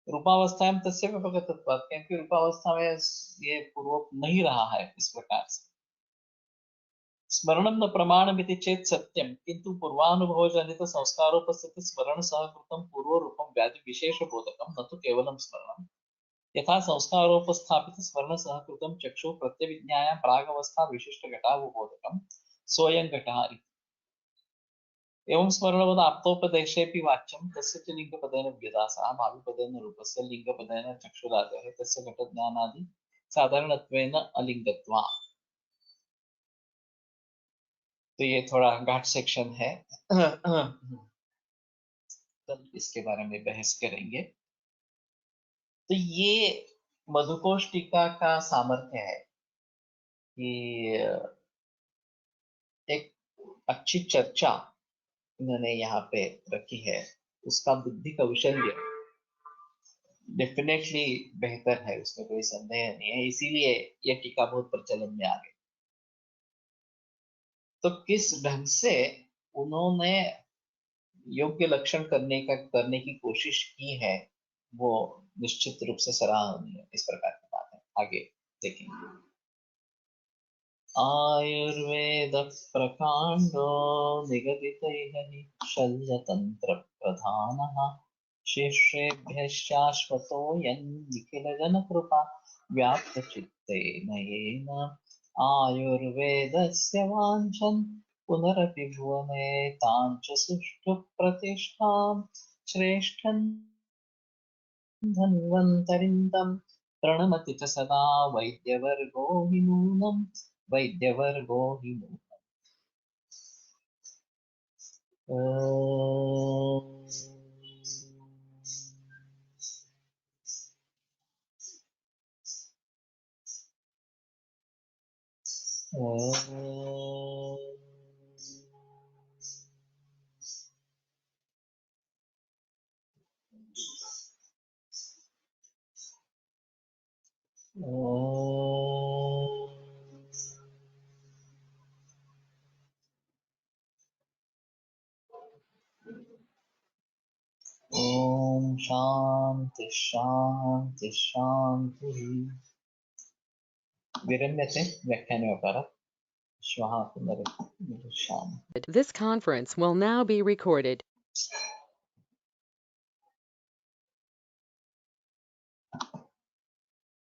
S2: रूपावस्था में तस्य व्यपगतत्वात्, क्योंकि रूपावस्था में ये पूर्व नहीं रहा है इस प्रकार से। स्मरणं न प्रमाणमिति चेत् सत्यं, किंतु पूर्वानुभव जनित संस्कारोपस्थित स्मरण सहकृतं पूर्व रूपं व्याधि विशेष बोधकं न तु केवलं स्मरणं। यथा संस्कारोपस्थापित स्मरण सहकृतं चक्षु प्रत्यभिज्ञायां प्रागवस्था विशिष्ट घटावबोधकं सोऽयं घटः इति। एवं स्मरणवद आप्तोपदेशेऽपि वाच्यं तस्य च लिङ्गपदेन व्यदासः भाविपदेन रूपस्य लिङ्गपदेन चक्षुरादयः तस्य घटज्ञानादि साधारणत्वेन अलिङ्गत्वात्। तो ये थोड़ा घाट सेक्शन है। कल इसके बारे में बहस करेंगे। तो ये मधुकोश टीका का सामर्थ्य है कि एक अच्छी चर्चा इन्होंने यहाँ पे रखी है, उसका बुद्धि कौशल्य डेफिनेटली बेहतर है, उसमें कोई संदेह नहीं है, इसीलिए ये टीका बहुत प्रचलन में आ गई। तो किस ढंग से उन्होंने योग्य लक्षण करने की कोशिश की है, वो निश्चित रूप से सराहनीय, इस प्रकार की बात है। आगे देखेंगे। आयुर्वेद प्रकांडो निगदितैः शल्यतंत्र प्रधानः शिष्येभ्यश्शाश्वतोऽयं निखिलजनकृपा व्याप्तचित्तेन येन आयुर्वेदस्य वाञ्छन् पुनरपि भुवने तां च सुष्ठु प्रतिष्ठां श्रेष्ठं धन्वन्तरिन्दं प्रणमति च सदा वैद्यवर्गो हि नूनं वैद्यवर्गो हि नूनम्। ओम शांति शांति शांति। विरम्यते व्याख्यानोपरि श्वः पुनर्मिलिष्यामः।
S1: This conference will now be recorded.